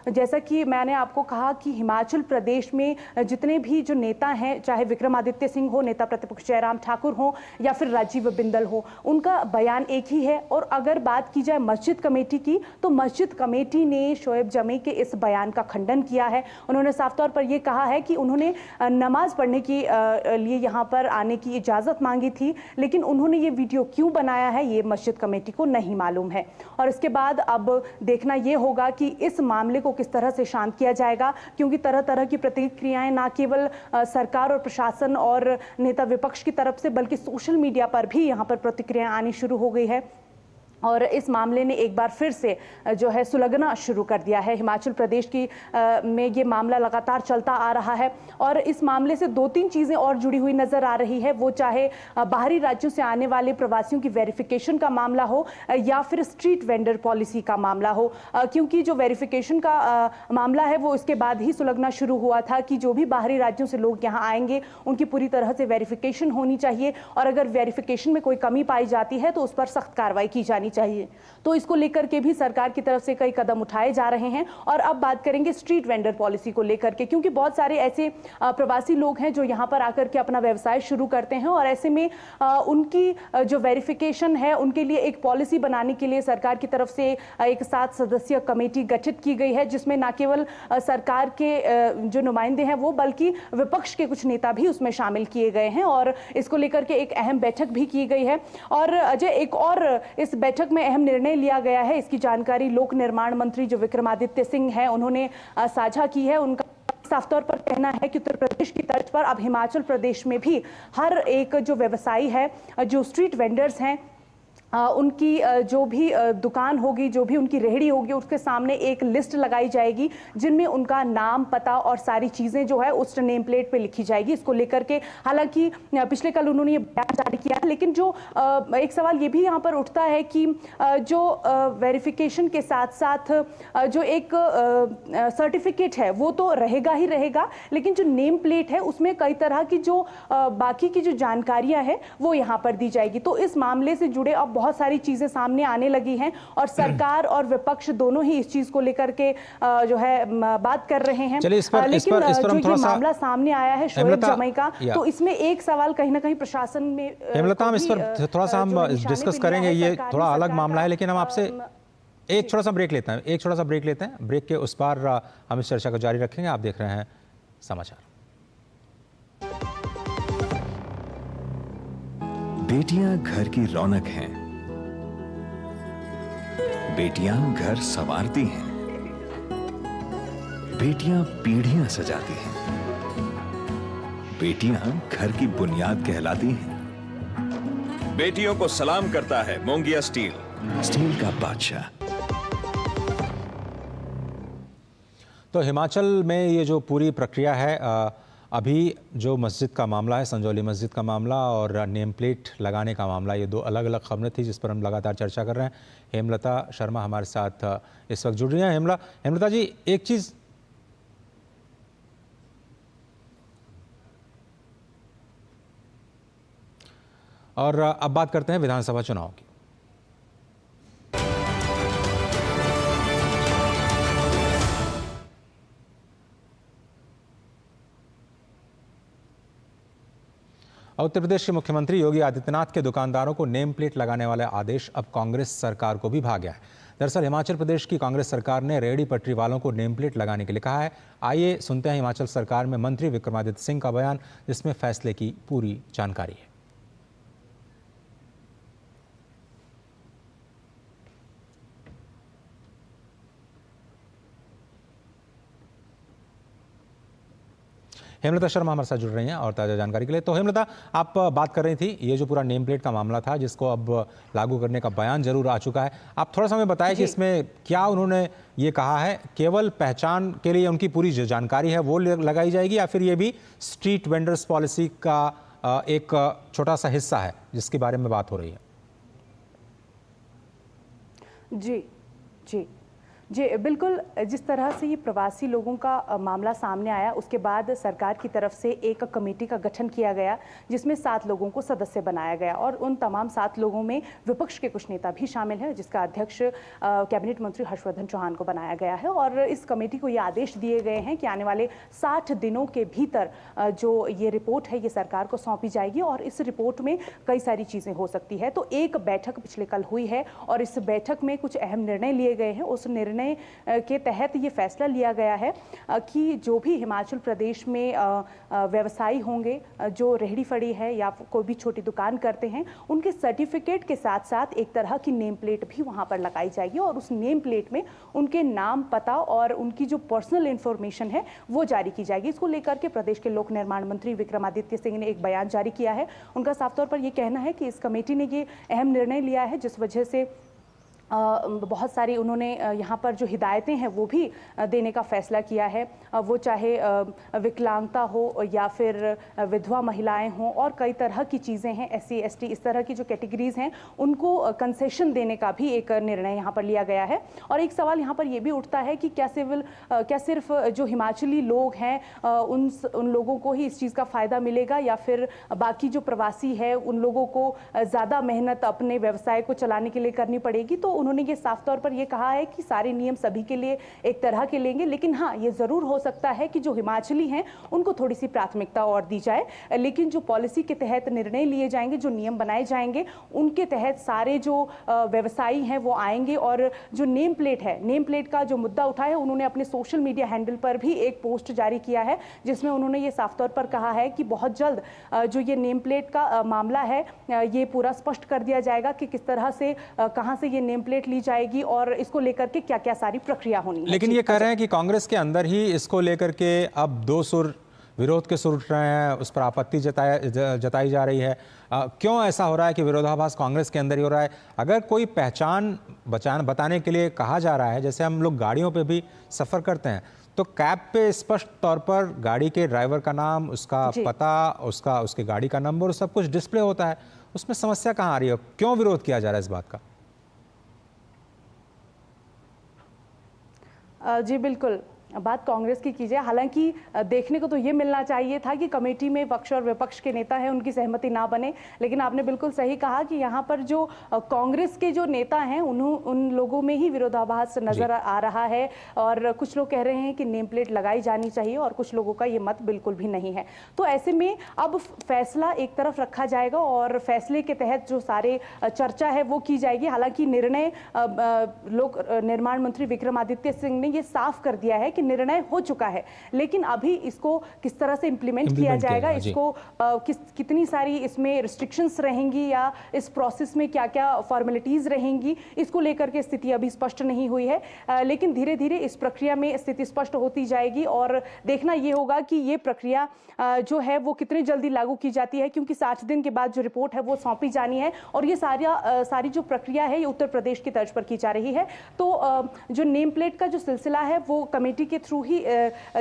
जैसा कि मैंने आपको कहा कि हिमाचल प्रदेश में जितने भी जो नेता हैं, चाहे विक्रमादित्य सिंह हो, नेता प्रतिपक्ष जयराम ठाकुर हो या फिर राजीव बिंदल हो, उनका बयान एक ही है। और अगर बात की जाए मस्जिद कमेटी की, तो मस्जिद कमेटी ने शोएब जमी के इस बयान का खंडन किया है। उन्होंने साफ तौर पर यह कहा है कि उन्होंने नमाज पढ़ने की लिए यहाँ पर आने की इजाज़त मांगी थी, लेकिन उन्होंने ये वीडियो क्यों बनाया है ये मस्जिद कमेटी को नहीं मालूम है। और इसके बाद अब देखना यह होगा कि इस मामले को किस तरह से शांत किया जाएगा, क्योंकि तरह तरह की प्रतिक्रियाएं ना केवल सरकार और प्रशासन और नेता विपक्ष की तरफ से, बल्कि सोशल मीडिया पर भी यहाँ पर प्रतिक्रियाएं आनी शुरू हो गई है। और इस मामले ने एक बार फिर से जो है सुलगना शुरू कर दिया है। हिमाचल प्रदेश की में ये मामला लगातार चलता आ रहा है और इस मामले से दो तीन चीज़ें और जुड़ी हुई नज़र आ रही है। वो चाहे बाहरी राज्यों से आने वाले प्रवासियों की वेरिफिकेशन का मामला हो या फिर स्ट्रीट वेंडर पॉलिसी का मामला हो, क्योंकि जो वेरिफिकेशन का मामला है वो इसके बाद ही सुलगना शुरू हुआ था कि जो भी बाहरी राज्यों से लोग यहाँ आएंगे उनकी पूरी तरह से वेरिफिकेशन होनी चाहिए और अगर वेरिफिकेशन में कोई कमी पाई जाती है तो उस पर सख्त कार्रवाई की जानी चाहिए। तो इसको लेकर के भी सरकार की तरफ से कई कदम उठाए जा रहे हैं। और अब बात करेंगे स्ट्रीट वेंडर पॉलिसी को लेकर के, क्योंकि बहुत सारे ऐसे प्रवासी लोग हैं जो यहाँ पर आकर के अपना व्यवसाय शुरू करते हैं और ऐसे में उनकी जो वेरिफिकेशन है उनके लिए एक पॉलिसी बनाने के लिए सरकार की तरफ से एक 7 सदस्यीय कमेटी गठित की गई है, जिसमें न केवल सरकार के जो नुमाइंदे हैं वो, बल्कि विपक्ष के कुछ नेता भी उसमें शामिल किए गए हैं और इसको लेकर के एक अहम बैठक भी की गई है। और अजय, एक और इस बैठक में अहम निर्णय लिया गया है, इसकी जानकारी लोक निर्माण मंत्री जो विक्रमादित्य सिंह हैं उन्होंने साझा की है। उनका साफ तौर पर कहना है कि उत्तर प्रदेश की तर्ज पर अब हिमाचल प्रदेश में भी हर एक जो व्यवसायी है, जो स्ट्रीट वेंडर्स हैं, उनकी जो भी दुकान होगी, जो भी उनकी रेहड़ी होगी, उसके सामने एक लिस्ट लगाई जाएगी जिनमें उनका नाम, पता और सारी चीज़ें जो है उस नेम प्लेट पे लिखी जाएगी। इसको लेकर के हालांकि पिछले कल उन्होंने ये बयान जारी किया, लेकिन जो एक सवाल ये भी यहाँ पर उठता है कि जो वेरिफिकेशन के साथ साथ जो एक सर्टिफिकेट है वो तो रहेगा ही रहेगा, लेकिन जो नेम प्लेट है उसमें कई तरह की जो बाकी की जो जानकारियाँ हैं वो यहाँ पर दी जाएगी। तो इस मामले से जुड़े अब बहुत सारी चीजें सामने आने लगी हैं और सरकार और विपक्ष दोनों ही इस चीज को लेकर के जो है बात कर रहे हैं। लेकिन जो ये मामला सामने आया है शोएब जमाई का, तो इसमें एक सवाल कहीं ना कहीं प्रशासन में, हेमलता, हम इस पर थोड़ा सा हम डिस्कस करेंगे, ये थोड़ा अलग मामला है, लेकिन हम आपसे एक छोटा सा ब्रेक लेते हैं। ब्रेक के उस पार हम इस चर्चा को जारी रखेंगे। आप देख रहे हैं समाचार। बेटियां घर की रौनक हैं, बेटियां घर संवारती हैं, बेटियां पीढ़ियां सजाती हैं, बेटियां घर की बुनियाद कहलाती हैं। बेटियों को सलाम करता है मोंगिया स्टील, स्टील का बादशाह। तो हिमाचल में ये जो पूरी प्रक्रिया है, अभी जो मस्जिद का मामला है, संजौली मस्जिद का मामला और नेम प्लेट लगाने का मामला, ये दो अलग अलग खबरें थी जिस पर हम लगातार चर्चा कर रहे हैं। हेमलता शर्मा हमारे साथ इस वक्त जुड़ रही हैं। हेमलता जी, एक चीज़ और अब बात करते हैं विधानसभा चुनाव की। उत्तर प्रदेश के मुख्यमंत्री योगी आदित्यनाथ के दुकानदारों को नेम प्लेट लगाने वाला आदेश अब कांग्रेस सरकार को भी भा गया है। दरअसल हिमाचल प्रदेश की कांग्रेस सरकार ने रेहड़ी पटरी वालों को नेम प्लेट लगाने के लिए कहा है। आइए सुनते हैं हिमाचल सरकार में मंत्री विक्रमादित्य सिंह का बयान, जिसमें फैसले की पूरी जानकारी है। हेमलता शर्मा हमारे साथ जुड़ रही हैं और ताज़ा जानकारी के लिए। तो हेमलता, आप बात कर रही थी ये जो पूरा नेम प्लेट का मामला था जिसको अब लागू करने का बयान जरूर आ चुका है, आप थोड़ा सा हमें बताएं कि इसमें क्या उन्होंने ये कहा है? केवल पहचान के लिए उनकी पूरी जो जानकारी है वो लगाई जाएगी या फिर ये भी स्ट्रीट वेंडर्स पॉलिसी का एक छोटा सा हिस्सा है जिसके बारे में बात हो रही है? जी जी जी बिल्कुल, जिस तरह से ये प्रवासी लोगों का मामला सामने आया उसके बाद सरकार की तरफ से एक कमेटी का गठन किया गया जिसमें 7 लोगों को सदस्य बनाया गया और उन तमाम 7 लोगों में विपक्ष के कुछ नेता भी शामिल हैं, जिसका अध्यक्ष कैबिनेट मंत्री हर्षवर्धन चौहान को बनाया गया है। और इस कमेटी को ये आदेश दिए गए हैं कि आने वाले 60 दिनों के भीतर जो ये रिपोर्ट है ये सरकार को सौंपी जाएगी और इस रिपोर्ट में कई सारी चीज़ें हो सकती है। तो एक बैठक पिछले कल हुई है और इस बैठक में कुछ अहम निर्णय लिए गए हैं। उस निर्णय के तहत ये फैसला लिया गया है कि जो भी हिमाचल प्रदेश में व्यवसायी होंगे, जो रेहड़ी फड़ी है या कोई भी छोटी दुकान करते हैं, उनके सर्टिफिकेट के साथ साथ एक तरह की नेम प्लेट भी वहां पर लगाई जाएगी और उस नेम प्लेट में उनके नाम, पता और उनकी जो पर्सनल इंफॉर्मेशन है वो जारी की जाएगी। इसको लेकर के प्रदेश के लोक निर्माण मंत्री विक्रमादित्य सिंह ने एक बयान जारी किया है। उनका साफ तौर पर यह कहना है कि इस कमेटी ने ये अहम निर्णय लिया है जिस वजह से बहुत सारी उन्होंने यहाँ पर जो हिदायतें हैं वो भी देने का फैसला किया है, वो चाहे विकलांगता हो या फिर विधवा महिलाएं हों और कई तरह की चीज़ें हैं, SC ST इस तरह की जो कैटेगरीज हैं उनको कंसेशन देने का भी एक निर्णय यहाँ पर लिया गया है। और एक सवाल यहाँ पर ये भी उठता है कि क्या सिर्फ जो हिमाचली लोग हैं उन लोगों को ही इस चीज़ का फ़ायदा मिलेगा या फिर बाकी जो प्रवासी है उन लोगों को ज़्यादा मेहनत अपने व्यवसाय को चलाने के लिए करनी पड़ेगी? तो उन्होंने ये साफ तौर पर ये कहा है कि सारे नियम सभी के लिए एक तरह के लेंगे, लेकिन हाँ ये ज़रूर हो सकता है कि जो हिमाचली हैं उनको थोड़ी सी प्राथमिकता और दी जाए, लेकिन जो पॉलिसी के तहत निर्णय लिए जाएंगे, जो नियम बनाए जाएंगे उनके तहत सारे जो व्यवसायी हैं वो आएंगे। और जो नेम प्लेट है, नेम प्लेट का जो मुद्दा उठा है, उन्होंने अपने सोशल मीडिया हैंडल पर भी एक पोस्ट जारी किया है जिसमें उन्होंने ये साफ तौर पर कहा है कि बहुत जल्द जो ये नेम प्लेट का मामला है ये पूरा स्पष्ट कर दिया जाएगा कि किस तरह से कहाँ से ये नेम प्लेट ली जाएगी और इसको लेकर के क्या क्या सारी प्रक्रिया होनी है। लेकिन ये कह रहे हैं कि कांग्रेस के अंदर ही इसको लेकर के अब 2 सुर विरोध के सुर उठ रहे हैं, उस पर आपत्ति जताई जा रही है। क्यों ऐसा हो रहा है कि विरोधाभास कांग्रेस के अंदर ही हो रहा है? अगर कोई पहचान बताने के लिए कहा जा रहा है, जैसे हम लोग गाड़ियों पे भी सफ़र करते हैं तो कैब पे स्पष्ट तौर पर गाड़ी के ड्राइवर का नाम, उसका पता, उसके गाड़ी का नंबर सब कुछ डिस्प्ले होता है, उसमें समस्या कहाँ आ रही है? क्यों विरोध किया जा रहा है इस बात का? जी बिल्कुल, बात कांग्रेस की कीजिए। हालांकि देखने को तो ये मिलना चाहिए था कि कमेटी में पक्ष और विपक्ष के नेता हैं उनकी सहमति ना बने, लेकिन आपने बिल्कुल सही कहा कि यहाँ पर जो कांग्रेस के जो नेता हैं उन लोगों में ही विरोधाभास नजर आ रहा है। और कुछ लोग कह रहे हैं कि नेम प्लेट लगाई जानी चाहिए और कुछ लोगों का ये मत बिल्कुल भी नहीं है। तो ऐसे में अब फैसला एक तरफ रखा जाएगा और फैसले के तहत जो सारे चर्चा है वो की जाएगी। हालांकि निर्णय लोक निर्माण मंत्री विक्रमादित्य सिंह ने ये साफ कर दिया है कि निर्णय हो चुका है, लेकिन अभी इसको किस तरह से इंप्लीमेंट किया जाएगा, इसको कितनी सारी इसमें रिस्ट्रिक्शंस रहेंगी या इस प्रोसेस में क्या क्या फॉर्मेलिटीज रहेंगी, इसको लेकर के स्थिति अभी स्पष्ट नहीं हुई है। लेकिन धीरे धीरे इस प्रक्रिया में स्थिति स्पष्ट होती जाएगी और देखना ये होगा कि ये प्रक्रिया जो है वो कितनी जल्दी लागू की जाती है, क्योंकि 60 दिन के बाद जो रिपोर्ट है वो सौंपी जानी है और ये सारी जो प्रक्रिया है ये उत्तर प्रदेश की तर्ज पर की जा रही है। तो जो नेम प्लेट का जो सिलसिला है वो कमेटी के थ्रू ही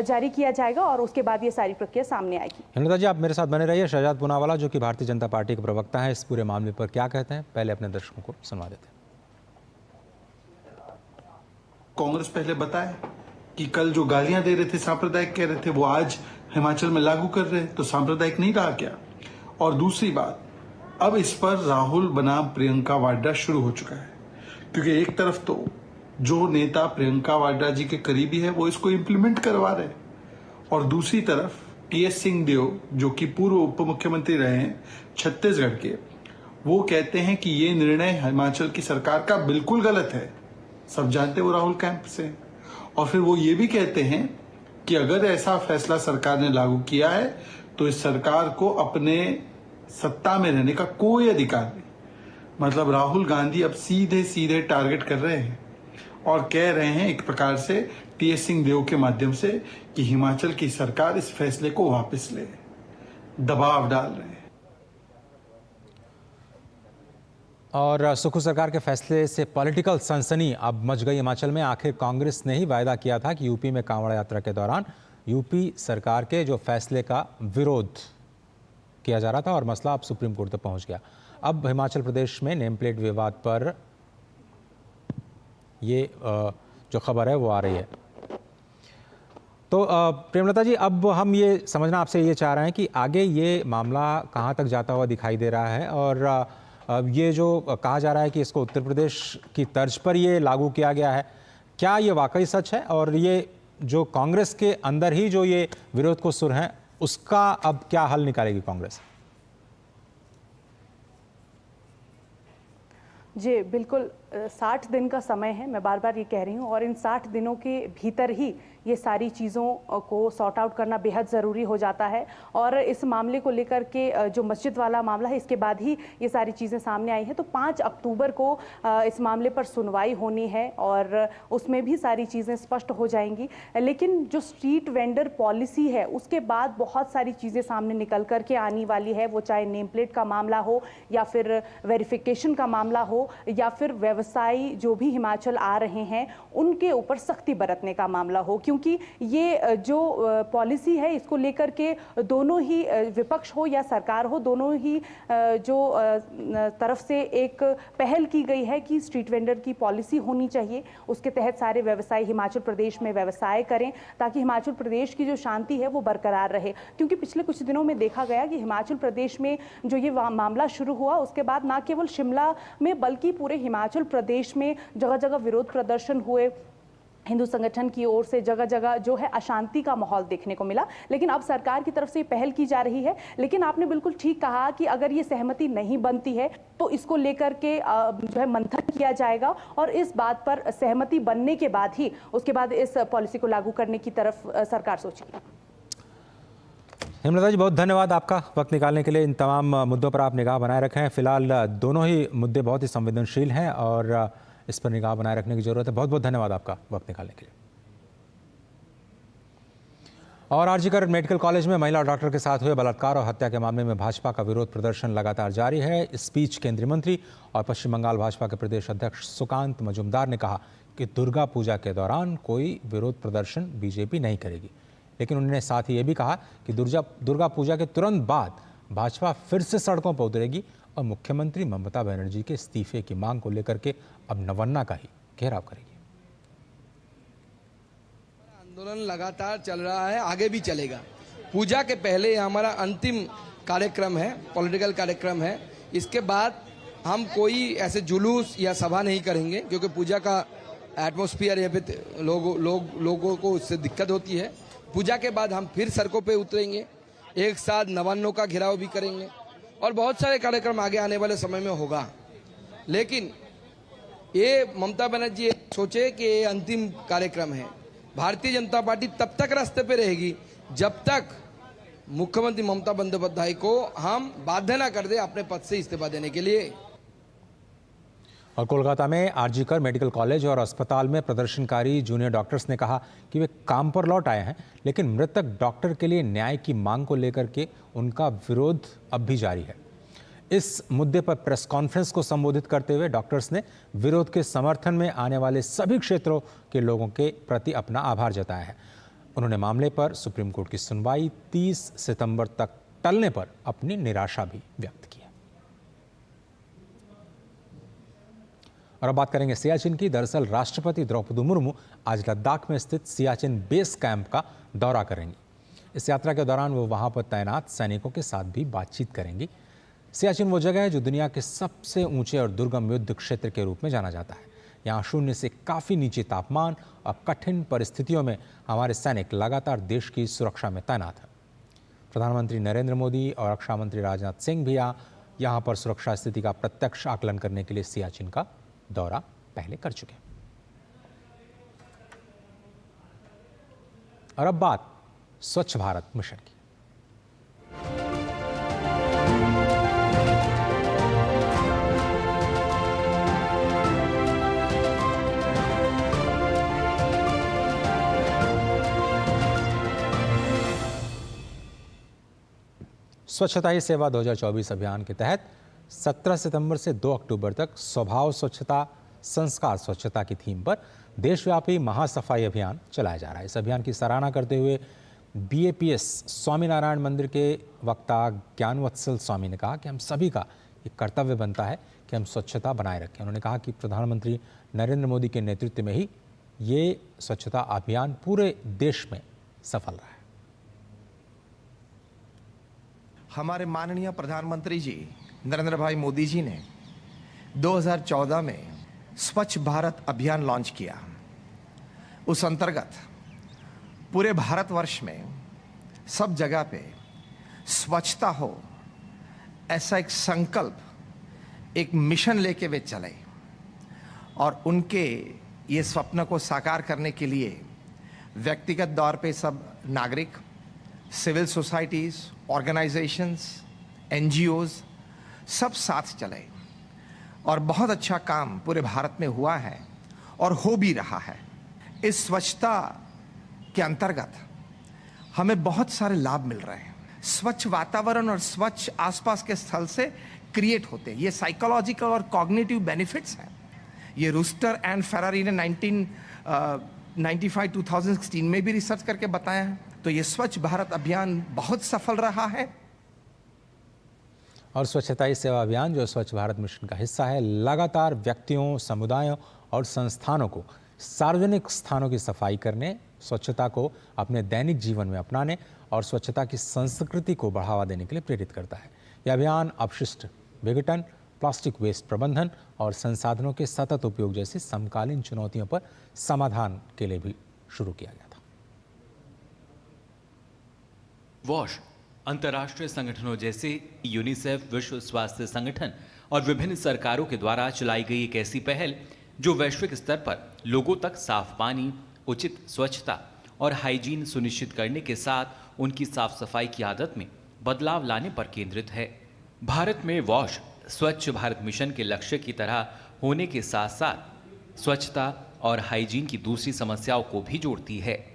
जारी किया जाएगा और उसके बाद ये सारी प्रक्रिया सामने आएगी। हेमलता जी, आप मेरे साथ बने रहिए। शहजाद पूनावाला जो कि भारतीय जनता पार्टी के प्रवक्ता हैं, इस पूरे मामले पर क्या कहते हैं, पहले अपने दर्शकों को सुनवा देते हैं। कांग्रेस पहले बताए कि कल जो गालियां दे रहे थे, सांप्रदायिक कह रहे थे, वो आज हिमाचल में लागू कर रहे हैं, तो सांप्रदायिक नहीं रहा क्या? और दूसरी बात, अब इस पर राहुल बनाम प्रियंका वाड्रा शुरू हो चुका है, क्योंकि एक तरफ तो जो नेता प्रियंका वाड्रा जी के करीबी है वो इसको इम्प्लीमेंट करवा रहे हैं और दूसरी तरफ टीएस सिंहदेव जो कि पूर्व उप मुख्यमंत्री रहे हैं छत्तीसगढ़ के, वो कहते हैं कि ये निर्णय हिमाचल की सरकार का बिल्कुल गलत है। सब जानते वो राहुल कैंप से। और फिर वो ये भी कहते हैं कि अगर ऐसा फैसला सरकार ने लागू किया है तो इस सरकार को अपने सत्ता में रहने का कोई अधिकार नहीं। मतलब राहुल गांधी अब सीधे सीधे टारगेट कर रहे हैं और कह रहे हैं एक प्रकार से टीएस सिंहदेव के माध्यम से कि हिमाचल की सरकार इस फैसले को वापस ले, दबाव डाल रहे हैं। और सुक्खू सरकार के फैसले से पॉलिटिकल सनसनी अब मच गई हिमाचल में। आखिर कांग्रेस ने ही वायदा किया था कि यूपी में कांवड़ यात्रा के दौरान यूपी सरकार के जो फैसले का विरोध किया जा रहा था और मसला अब सुप्रीम कोर्ट तक पहुंच गया। अब हिमाचल प्रदेश में नेम प्लेट विवाद पर ये जो खबर है वो आ रही है। तो प्रेमलता जी, अब हम ये समझना आपसे ये चाह रहे हैं कि आगे ये मामला कहाँ तक जाता हुआ दिखाई दे रहा है, और ये जो कहा जा रहा है कि इसको उत्तर प्रदेश की तर्ज पर ये लागू किया गया है, क्या ये वाकई सच है? और ये जो कांग्रेस के अंदर ही जो ये विरोध को सुर हैं, उसका अब क्या हल निकालेगी कांग्रेस? जी बिल्कुल, 60 दिन का समय है, मैं बार बार ये कह रही हूँ, और इन 60 दिनों के भीतर ही ये सारी चीज़ों को सॉर्ट आउट करना बेहद ज़रूरी हो जाता है। और इस मामले को लेकर के जो मस्जिद वाला मामला है, इसके बाद ही ये सारी चीज़ें सामने आई हैं। तो 5 अक्टूबर को इस मामले पर सुनवाई होनी है और उसमें भी सारी चीज़ें स्पष्ट हो जाएंगी। लेकिन जो स्ट्रीट वेंडर पॉलिसी है, उसके बाद बहुत सारी चीज़ें सामने निकल कर के आने वाली है, वो चाहे नेम प्लेट का मामला हो या फिर वेरिफिकेशन का मामला हो या फिर व्यवसायी जो भी हिमाचल आ रहे हैं उनके ऊपर सख्ती बरतने का मामला हो। क्योंकि ये जो पॉलिसी है, इसको लेकर के दोनों ही विपक्ष हो या सरकार हो, दोनों ही जो तरफ से एक पहल की गई है कि स्ट्रीट वेंडर की पॉलिसी होनी चाहिए, उसके तहत सारे व्यवसायी हिमाचल प्रदेश में व्यवसाय करें ताकि हिमाचल प्रदेश की जो शांति है वो बरकरार रहे। क्योंकि पिछले कुछ दिनों में देखा गया कि हिमाचल प्रदेश में जो ये मामला शुरू हुआ, उसके बाद ना केवल शिमला में बल्कि पूरे हिमाचल प्रदेश में जगह जगह विरोध प्रदर्शन हुए। हिंदू संगठन की ओर से जगह जगह जो है अशांति का माहौल देखने को मिला। लेकिन अब सरकार की तरफ से पहल की जा रही है। लेकिन आपने बिल्कुल ठीक कहा कि अगर ये सहमति नहीं बनती है तो इसको लेकर के जो है मंथन किया जाएगा और इस बात पर सहमति बनने के बाद ही उसके बाद इस पॉलिसी को लागू करने की तरफ सरकार सोचेगी। हेमलता जी, बहुत धन्यवाद आपका वक्त निकालने के लिए। इन तमाम मुद्दों पर आप निगाह बनाए रखे हैं। फिलहाल दोनों ही मुद्दे बहुत ही संवेदनशील हैं और इस पर निगाह बनाए रखने की जरूरत है। बहुत बहुत धन्यवाद आपका वक्त निकालने के लिए। और आरजीकर मेडिकल कॉलेज में महिला डॉक्टर के साथ हुए बलात्कार और हत्या के मामले में भाजपा का विरोध प्रदर्शन लगातार जारी है। इस बीच केंद्रीय मंत्री और पश्चिम बंगाल भाजपा के प्रदेश अध्यक्ष सुकांत मजूमदार ने कहा कि दुर्गा पूजा के दौरान कोई विरोध प्रदर्शन बीजेपी नहीं करेगी। लेकिन उन्होंने साथ ही ये भी कहा कि दुर्गा पूजा के तुरंत बाद भाजपा फिर से सड़कों पर उतरेगी और मुख्यमंत्री ममता बनर्जी के इस्तीफे की मांग को लेकर के अब नवन्ना का ही घेराव करेगी। आंदोलन लगातार चल रहा है, आगे भी चलेगा। पूजा के पहले हमारा अंतिम कार्यक्रम है, पॉलिटिकल कार्यक्रम है। इसके बाद हम कोई ऐसे जुलूस या सभा नहीं करेंगे क्योंकि पूजा का एटमॉस्फेयर यहाँ पे लोगों को उससे दिक्कत होती है। पूजा के बाद हम फिर सड़कों पे उतरेंगे, एक साथ नवान्नों का घेराव भी करेंगे और बहुत सारे कार्यक्रम आगे आने वाले समय में होगा। लेकिन ये ममता बनर्जी सोचे कि ये अंतिम कार्यक्रम है। भारतीय जनता पार्टी तब तक रास्ते पे रहेगी जब तक मुख्यमंत्री ममता बंदोपाध्याय को हम बाध्य न कर दे अपने पद से इस्तीफा देने के लिए। और कोलकाता में आरजीकर मेडिकल कॉलेज और अस्पताल में प्रदर्शनकारी जूनियर डॉक्टर्स ने कहा कि वे काम पर लौट आए हैं, लेकिन मृतक डॉक्टर के लिए न्याय की मांग को लेकर के उनका विरोध अब भी जारी है। इस मुद्दे पर प्रेस कॉन्फ्रेंस को संबोधित करते हुए डॉक्टर्स ने विरोध के समर्थन में आने वाले सभी क्षेत्रों के लोगों के प्रति अपना आभार जताया है। उन्होंने मामले पर सुप्रीम कोर्ट की सुनवाई 30 सितंबर तक टलने पर अपनी निराशा भी व्यक्त की है। और अब बात करेंगे सियाचिन की। दरअसल राष्ट्रपति द्रौपदी मुर्मू आज लद्दाख में स्थित सियाचिन बेस कैंप का दौरा करेंगी। इस यात्रा के दौरान वो वहां पर तैनात सैनिकों के साथ भी बातचीत करेंगी। सियाचिन वो जगह है जो दुनिया के सबसे ऊंचे और दुर्गम युद्ध क्षेत्र के रूप में जाना जाता है। यहाँ शून्य से काफ़ी नीचे तापमान और कठिन परिस्थितियों में हमारे सैनिक लगातार देश की सुरक्षा में तैनात हैं। प्रधानमंत्री नरेंद्र मोदी और रक्षा मंत्री राजनाथ सिंह भी यहाँ पर सुरक्षा स्थिति का प्रत्यक्ष आकलन करने के लिए सियाचिन का दौरा पहले कर चुके हैं। और अब बात स्वच्छ भारत मिशन की। स्वच्छता ही सेवा 2024 अभियान के तहत 17 सितंबर से 2 अक्टूबर तक स्वभाव स्वच्छता संस्कार स्वच्छता की थीम पर देशव्यापी महासफाई अभियान चलाया जा रहा है। इस अभियान की सराहना करते हुए BAPS स्वामीनारायण मंदिर के वक्ता ज्ञानवत्सल स्वामी ने कहा कि हम सभी का एक कर्तव्य बनता है कि हम स्वच्छता बनाए रखें। उन्होंने कहा कि प्रधानमंत्री नरेंद्र मोदी के नेतृत्व में ही ये स्वच्छता अभियान पूरे देश में सफल रहा है। हमारे माननीय प्रधानमंत्री जी नरेंद्र भाई मोदी जी ने 2014 में स्वच्छ भारत अभियान लॉन्च किया। उस अंतर्गत पूरे भारतवर्ष में सब जगह पे स्वच्छता हो, ऐसा एक संकल्प, एक मिशन लेके वे चले और उनके ये स्वप्न को साकार करने के लिए व्यक्तिगत तौर पे सब नागरिक, सिविल सोसाइटीज़, ऑर्गेनाइजेशंस, NGOs सब साथ चले और बहुत अच्छा काम पूरे भारत में हुआ है और हो भी रहा है। इस स्वच्छता के अंतर्गत हमें बहुत सारे लाभ मिल रहे हैं। स्वच्छ वातावरण और स्वच्छ आसपास के स्थल से क्रिएट होते हैं। ये साइकोलॉजिकल और कॉग्निटिव बेनिफिट्स हैं। ये रूस्टर एंड फेरारी ने 1995-2016 में भी रिसर्च करके बताया है। तो ये स्वच्छ भारत अभियान बहुत सफल रहा है। और स्वच्छता ही सेवा अभियान जो स्वच्छ भारत मिशन का हिस्सा है, लगातार व्यक्तियों, समुदायों और संस्थानों को सार्वजनिक स्थानों की सफाई करने, स्वच्छता को अपने दैनिक जीवन में अपनाने और स्वच्छता की संस्कृति को बढ़ावा देने के लिए प्रेरित करता है। यह अभियान अपशिष्ट विघटन, प्लास्टिक वेस्ट प्रबंधन और संसाधनों के सतत उपयोग जैसी समकालीन चुनौतियों पर समाधान के लिए भी शुरू किया गया था। वॉश अंतर्राष्ट्रीय संगठनों जैसे यूनिसेफ, विश्व स्वास्थ्य संगठन और विभिन्न सरकारों के द्वारा चलाई गई एक ऐसी पहल जो वैश्विक स्तर पर लोगों तक साफ पानी, उचित स्वच्छता और हाइजीन सुनिश्चित करने के साथ उनकी साफ सफाई की आदत में बदलाव लाने पर केंद्रित है। भारत में वॉश स्वच्छ भारत मिशन के लक्ष्य की तरह होने के साथ साथ स्वच्छता और हाइजीन की दूसरी समस्याओं को भी जोड़ती है।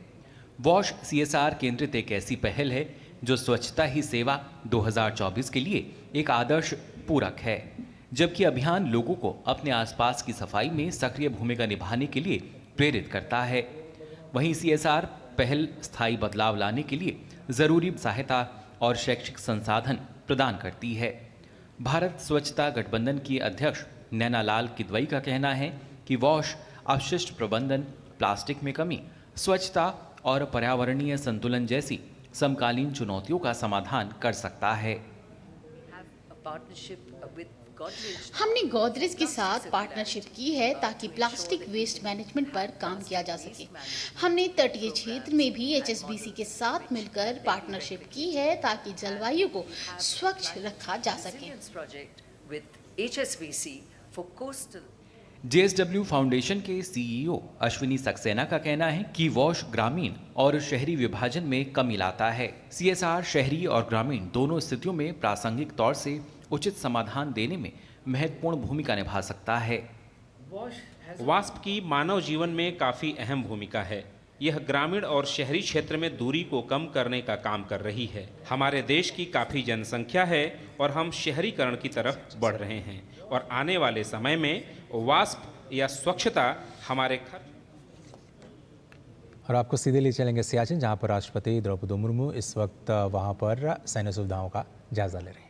वॉश CSR केंद्रित एक ऐसी पहल है जो स्वच्छता ही सेवा 2024 के लिए एक आदर्श पूरक है, जबकि अभियान लोगों को अपने आसपास की सफाई में सक्रिय भूमिका निभाने के लिए प्रेरित करता है। वहीं CSR पहल स्थायी बदलाव लाने के लिए जरूरी सहायता और शैक्षिक संसाधन प्रदान करती है। भारत स्वच्छता गठबंधन की अध्यक्ष नैना लाल किदवई का कहना है कि वॉश अपशिष्ट प्रबंधन, प्लास्टिक में कमी, स्वच्छता और पर्यावरणीय संतुलन जैसी समकालीन चुनौतियों का समाधान कर सकता है। हमने गोदरेज के साथ पार्टनरशिप की है ताकि प्लास्टिक वेस्ट मैनेजमेंट पर काम किया जा सके। हमने तटीय क्षेत्र में भी HSBC के साथ मिलकर पार्टनरशिप की है ताकि जलवायु को स्वच्छ रखा जा सके। JSW फाउंडेशन के CEO अश्विनी सक्सेना का कहना है कि वॉश ग्रामीण और शहरी विभाजन में कमी लाता है। CSR शहरी और ग्रामीण दोनों स्थितियों में प्रासंगिक तौर से उचित समाधान देने में महत्वपूर्ण भूमिका निभा सकता है। वास्प की मानव जीवन में काफ़ी अहम भूमिका है। यह ग्रामीण और शहरी क्षेत्र में दूरी को कम करने का काम कर रही है। हमारे देश की काफ़ी जनसंख्या है और हम शहरीकरण की तरफ बढ़ रहे हैं और आने वाले समय में वास्प या स्वच्छता हमारे घर। और आपको सीधे ले चलेंगे सियाचिन, जहां पर राष्ट्रपति द्रौपदी मुर्मू इस वक्त वहां पर सैन्य सुविधाओं का जायजा ले रहे हैं।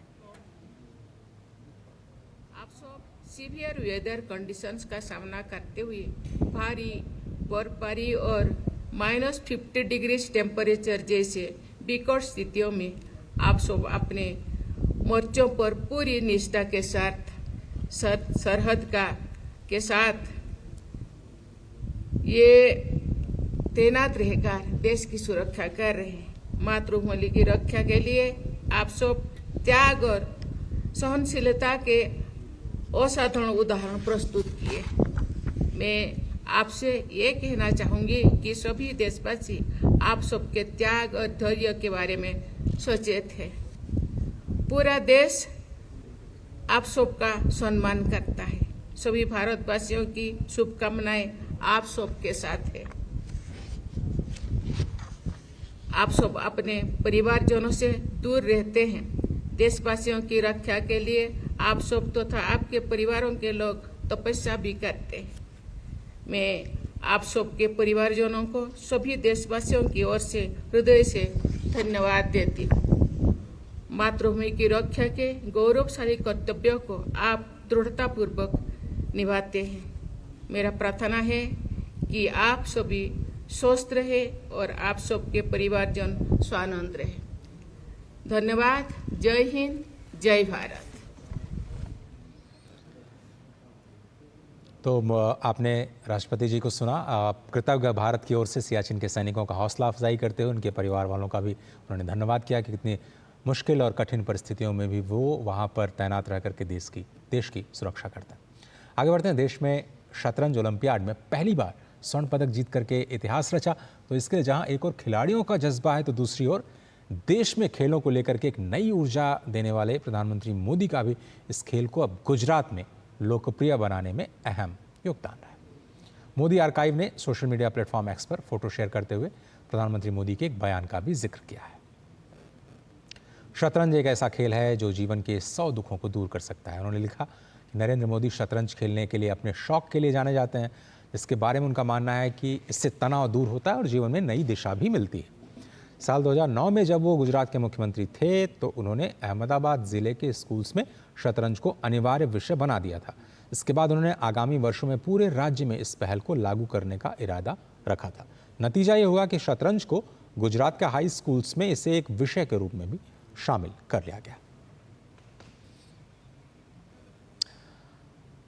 आप सब सीवियर वेदर कंडीशंस का सामना करते हुए भारी बर्फबारी और -50 डिग्री टेम्परेचर जैसे विकट स्थितियों में आप सब अपने मोर्चों पर पूरी निष्ठा के साथ सरहद के साथ ये तैनात रहकर देश की सुरक्षा कर रहे हैं। मातृभूमि की रक्षा के लिए आप सब त्याग और सहनशीलता के असाधारण उदाहरण प्रस्तुत किए। मैं आपसे ये कहना चाहूंगी कि सभी देशवासी आप सबके त्याग और धैर्य के बारे में सचेत है। पूरा देश आप सबका सम्मान करता है। सभी भारतवासियों की शुभकामनाएं आप सबके साथ है। आप सब अपने परिवारजनों से दूर रहते हैं। देशवासियों की रक्षा के लिए आप सब तथा आपके परिवारों के लोग तपस्या भी करते हैं। मैं आप सबके परिवारजनों को सभी देशवासियों की ओर से हृदय से धन्यवाद देती हूँ। मातृभूमि की रक्षा के गौरवशाली कर्तव्यों को आप दृढ़तापूर्वक निभाते हैं। मेरा प्रार्थना है कि आप सभी स्वस्थ रहे और आप सबके परिवारजन स्वानंद रहे। धन्यवाद। जय हिंद, जय भारत। तो आपने राष्ट्रपति जी को सुना। कृतज्ञ भारत की ओर से सियाचिन के सैनिकों का हौसला अफजाई करते हुए उनके परिवार वालों का भी उन्होंने धन्यवाद किया कि कितनी मुश्किल और कठिन परिस्थितियों में भी वो वहाँ पर तैनात रह करके देश की सुरक्षा करते हैं। आगे बढ़ते हैं। देश में शतरंज ओलंपियाड में पहली बार स्वर्ण पदक जीत करके इतिहास रचा। तो इसके लिए जहाँ एक और खिलाड़ियों का जज्बा है तो दूसरी ओर देश में खेलों को लेकर के एक नई ऊर्जा देने वाले प्रधानमंत्री मोदी का भी इस खेल को अब गुजरात में लोकप्रिय बनाने में अहम योगदान रहा है। मोदी आर्काइव ने सोशल मीडिया प्लेटफॉर्म एक्स पर फोटो शेयर करते हुए प्रधानमंत्री मोदी के एक बयान का भी जिक्र किया है। शतरंज एक ऐसा खेल है जो जीवन के 100 दुखों को दूर कर सकता है। उन्होंने लिखा कि नरेंद्र मोदी शतरंज खेलने के लिए अपने शौक के लिए जाने जाते हैं, जिसके बारे में उनका मानना है कि इससे तनाव दूर होता है और जीवन में नई दिशा भी मिलती है। साल 2009 में जब वो गुजरात के मुख्यमंत्री थे तो उन्होंने अहमदाबाद ज़िले के स्कूल्स में शतरंज को अनिवार्य विषय बना दिया था। इसके बाद उन्होंने आगामी वर्षों में पूरे राज्य में इस पहल को लागू करने का इरादा रखा था। नतीजा ये हुआ कि शतरंज को गुजरात के हाई स्कूल्स में इसे एक विषय के रूप में भी शामिल कर लिया गया।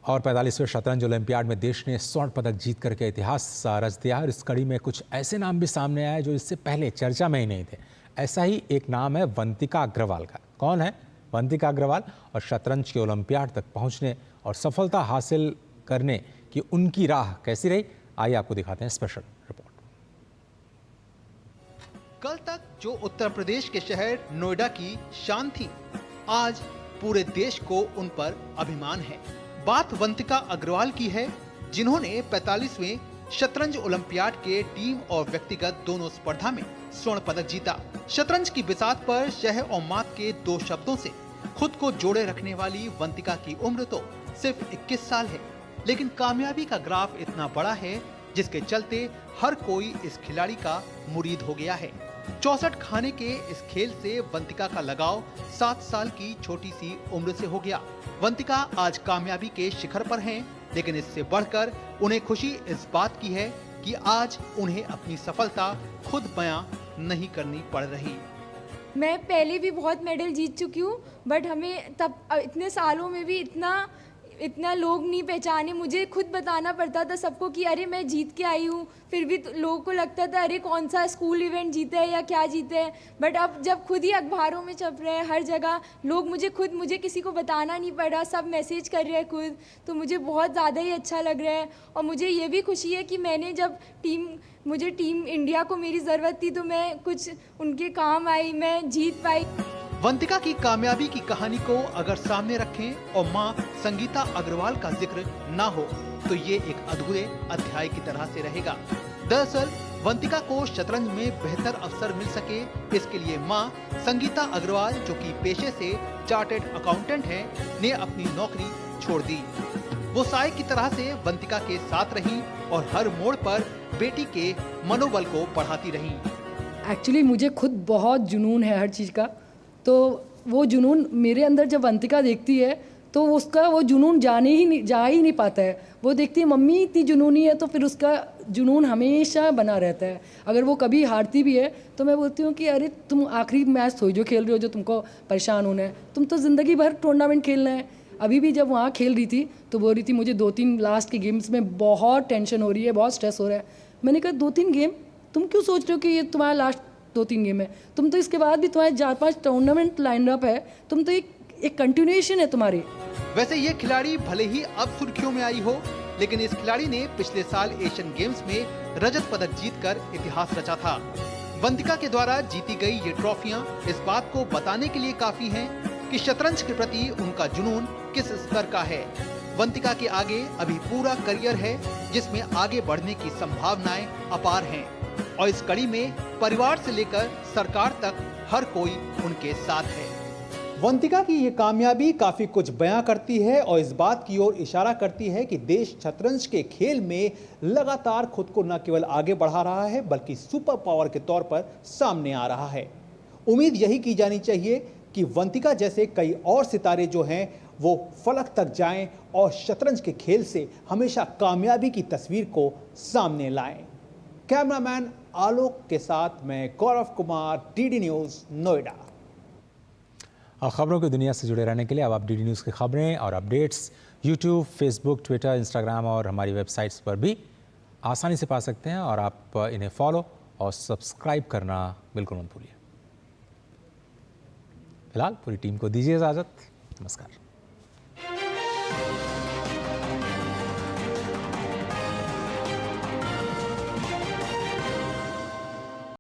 और 45वें शतरंज ओलंपियाड में देश ने स्वर्ण पदक जीत करके इतिहास रच दिया। और इस कड़ी में कुछ ऐसे नाम भी सामने आए जो इससे पहले चर्चा में ही नहीं थे। ऐसा ही एक नाम है वंतिका अग्रवाल का। कौन है वंतिका अग्रवाल और शतरंज के ओलंपियाड तक पहुंचने और सफलता हासिल करने की उनकी राह कैसी रही, आइए आपको दिखाते हैं स्पेशल रिपोर्ट। कल तक जो उत्तर प्रदेश के शहर नोएडा की शान थी, आज पूरे देश को उन पर अभिमान है। बात वंतिका अग्रवाल की है, जिन्होंने 45वें शतरंज ओलंपियाड के टीम और व्यक्तिगत दोनों स्पर्धा में स्वर्ण पदक जीता। शतरंज की बिसात पर शह और मात के 2 शब्दों से खुद को जोड़े रखने वाली वंतिका की उम्र तो सिर्फ 21 साल है, लेकिन कामयाबी का ग्राफ इतना बड़ा है जिसके चलते हर कोई इस खिलाड़ी का मुरीद हो गया है। 64 खाने के इस खेल से वंतिका का लगाव 7 साल की छोटी सी उम्र से हो गया। वंतिका आज कामयाबी के शिखर पर हैं, लेकिन इससे बढ़कर उन्हें खुशी इस बात की है कि आज उन्हें अपनी सफलता खुद बयां नहीं करनी पड़ रही। मैं पहले भी बहुत मेडल जीत चुकी हूँ, बट हमें तब इतने सालों में भी इतना लोग नहीं पहचाने। मुझे खुद बताना पड़ता था सबको कि अरे मैं जीत के आई हूँ, फिर भी लोगों को लगता था अरे कौन सा स्कूल इवेंट जीता है या क्या जीता है। बट अब जब खुद ही अखबारों में छप रहे हैं हर जगह, लोग मुझे किसी को बताना नहीं पड़ रहा, सब मैसेज कर रहे हैं खुद, तो मुझे बहुत ज़्यादा ही अच्छा लग रहा है। और मुझे ये भी खुशी है कि मैंने जब मुझे टीम इंडिया को मेरी ज़रूरत थी तो मैं कुछ उनके काम आई, मैं जीत पाई। वंतिका की कामयाबी की कहानी को अगर सामने रखें और मां संगीता अग्रवाल का जिक्र ना हो तो ये एक अधूरे अध्याय की तरह से रहेगा। दरअसल वंतिका को शतरंज में बेहतर अवसर मिल सके, इसके लिए मां संगीता अग्रवाल, जो कि पेशे से चार्टर्ड अकाउंटेंट हैं, ने अपनी नौकरी छोड़ दी। वो साय की तरह से वंतिका के साथ रही और हर मोड़ पर बेटी के मनोबल को बढ़ाती रही। एक्चुअली मुझे खुद बहुत जुनून है हर चीज़ का, तो वो जुनून मेरे अंदर जब वंतिका देखती है तो उसका वो जुनून जा ही नहीं पाता है। वो देखती है मम्मी इतनी जुनूनी है, तो फिर उसका जुनून हमेशा बना रहता है। अगर वो कभी हारती भी है तो मैं बोलती हूँ कि अरे तुम आखिरी मैच थोड़ी जो खेल रहे हो जो तुमको परेशान होना है, तुम तो ज़िंदगी भर टूर्नामेंट खेलना है। अभी भी जब वहाँ खेल रही थी तो बोल रही थी मुझे 2-3 लास्ट के गेम्स में बहुत टेंशन हो रही है, बहुत स्ट्रेस हो रहा है। मैंने कहा 2-3 गेम तुम क्यों सोच रहे हो कि ये तुम्हारा लास्ट 2-3 गेम है? तुम तो इसके बाद भी तुम्हारे 4-5 टूर्नामेंट लाइन अप है, तुम तो एक कंटिन्यूएशन है तुम्हारी। वैसे ये खिलाड़ी भले ही अब सुर्खियों में आई हो, लेकिन इस खिलाड़ी ने पिछले साल एशियन गेम्स में रजत पदक जीतकर इतिहास रचा था। वंतिका के द्वारा जीती गई ये ट्रॉफियां इस बात को बताने के लिए काफी हैं कि शतरंज के प्रति उनका जुनून किस स्तर का है। वंतिका के आगे अभी पूरा करियर है, जिसमें आगे बढ़ने की संभावनाएं अपार हैं और इस कड़ी में परिवार से लेकर सरकार तक हर कोई उनके साथ है। वंतिका की ये कामयाबी काफी कुछ बयां करती है और इस बात की ओर इशारा करती है कि देश शतरंज के खेल में लगातार खुद को न केवल आगे बढ़ा रहा है बल्कि सुपर पावर के तौर पर सामने आ रहा है। उम्मीद यही की जानी चाहिए कि वंतिका जैसे कई और सितारे जो हैं वो फलक तक जाएं और शतरंज के खेल से हमेशा कामयाबी की तस्वीर को सामने लाएं। कैमरामैन आलोक के साथ मैं गौरव कुमार, डीडी न्यूज़, नोएडा। और खबरों की दुनिया से जुड़े रहने के लिए अब आप डीडी न्यूज़ की खबरें और updates YouTube, Facebook, Twitter, Instagram और हमारी वेबसाइट्स पर भी आसानी से पा सकते हैं और आप इन्हें फॉलो और सब्सक्राइब करना बिल्कुल मत भूलिए। फिलहाल पूरी टीम को दीजिए इजाज़त। नमस्कार।